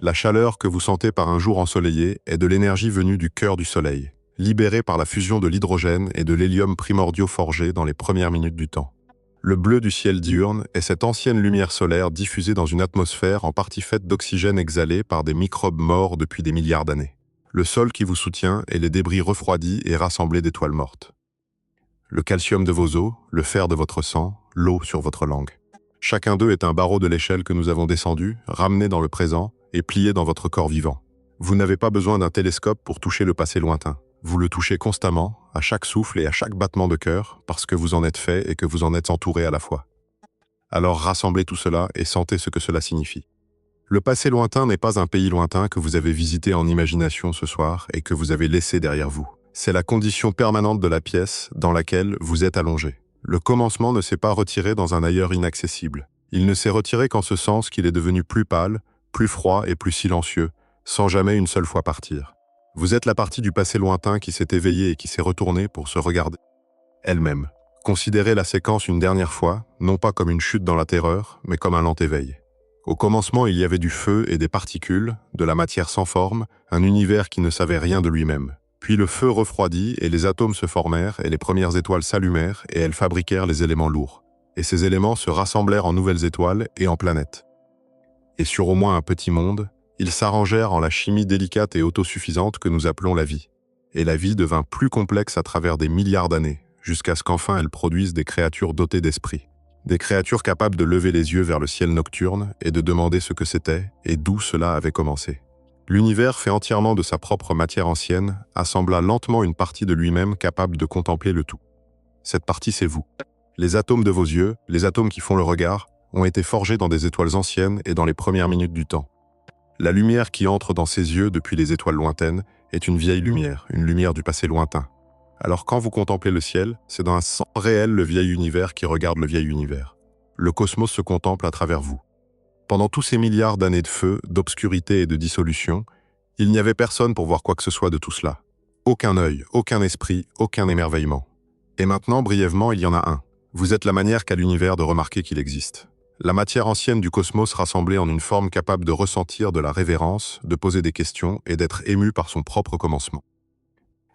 La chaleur que vous sentez par un jour ensoleillé est de l'énergie venue du cœur du Soleil, libérée par la fusion de l'hydrogène et de l'hélium primordiaux forgés dans les premières minutes du temps. Le bleu du ciel diurne est cette ancienne lumière solaire diffusée dans une atmosphère en partie faite d'oxygène exhalé par des microbes morts depuis des milliards d'années. Le sol qui vous soutient est les débris refroidis et rassemblés d'étoiles mortes. Le calcium de vos os, le fer de votre sang, l'eau sur votre langue. Chacun d'eux est un barreau de l'échelle que nous avons descendu, ramené dans le présent et plié dans votre corps vivant. Vous n'avez pas besoin d'un télescope pour toucher le passé lointain. Vous le touchez constamment, à chaque souffle et à chaque battement de cœur, parce que vous en êtes fait et que vous en êtes entouré à la fois. Alors rassemblez tout cela et sentez ce que cela signifie. Le passé lointain n'est pas un pays lointain que vous avez visité en imagination ce soir et que vous avez laissé derrière vous. C'est la condition permanente de la pièce dans laquelle vous êtes allongé. Le commencement ne s'est pas retiré dans un ailleurs inaccessible. Il ne s'est retiré qu'en ce sens qu'il est devenu plus pâle, plus froid et plus silencieux, sans jamais une seule fois partir. Vous êtes la partie du passé lointain qui s'est éveillée et qui s'est retournée pour se regarder elle-même. Considérez la séquence une dernière fois, non pas comme une chute dans la terreur, mais comme un lent éveil. Au commencement, il y avait du feu et des particules, de la matière sans forme, un univers qui ne savait rien de lui-même. Puis le feu refroidit et les atomes se formèrent et les premières étoiles s'allumèrent et elles fabriquèrent les éléments lourds. Et ces éléments se rassemblèrent en nouvelles étoiles et en planètes. Et sur au moins un petit monde, ils s'arrangèrent en la chimie délicate et autosuffisante que nous appelons la vie. Et la vie devint plus complexe à travers des milliards d'années, jusqu'à ce qu'enfin elle produise des créatures dotées d'esprit. Des créatures capables de lever les yeux vers le ciel nocturne et de demander ce que c'était et d'où cela avait commencé. L'univers fait entièrement de sa propre matière ancienne, assembla lentement une partie de lui-même capable de contempler le tout. Cette partie, c'est vous. Les atomes de vos yeux, les atomes qui font le regard, ont été forgés dans des étoiles anciennes et dans les premières minutes du temps. La lumière qui entre dans ces yeux depuis les étoiles lointaines est une vieille lumière, une lumière du passé lointain. Alors quand vous contemplez le ciel, c'est dans un sens réel le vieil univers qui regarde le vieil univers. Le cosmos se contemple à travers vous. Pendant tous ces milliards d'années de feu, d'obscurité et de dissolution, il n'y avait personne pour voir quoi que ce soit de tout cela. Aucun œil, aucun esprit, aucun émerveillement. Et maintenant, brièvement, il y en a un. Vous êtes la manière qu'a l'univers de remarquer qu'il existe. La matière ancienne du cosmos rassemblée en une forme capable de ressentir de la révérence, de poser des questions et d'être émue par son propre commencement.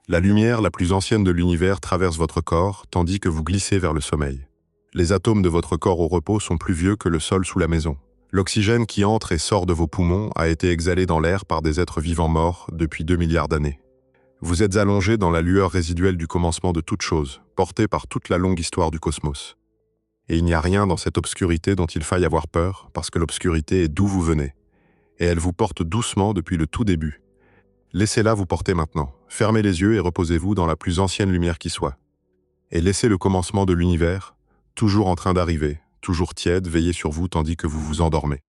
La lumière la plus ancienne de l'univers traverse votre corps, tandis que vous glissez vers le sommeil. Les atomes de votre corps au repos sont plus vieux que le sol sous la maison. L'oxygène qui entre et sort de vos poumons a été exhalé dans l'air par des êtres vivants morts depuis 2 milliards d'années. Vous êtes allongé dans la lueur résiduelle du commencement de toute chose, porté par toute la longue histoire du cosmos. Et il n'y a rien dans cette obscurité dont il faille avoir peur, parce que l'obscurité est d'où vous venez. Et elle vous porte doucement depuis le tout début. Laissez-la vous porter maintenant. Fermez les yeux et reposez-vous dans la plus ancienne lumière qui soit. Et laissez le commencement de l'univers, toujours en train d'arriver, toujours tiède, veiller sur vous tandis que vous vous endormez.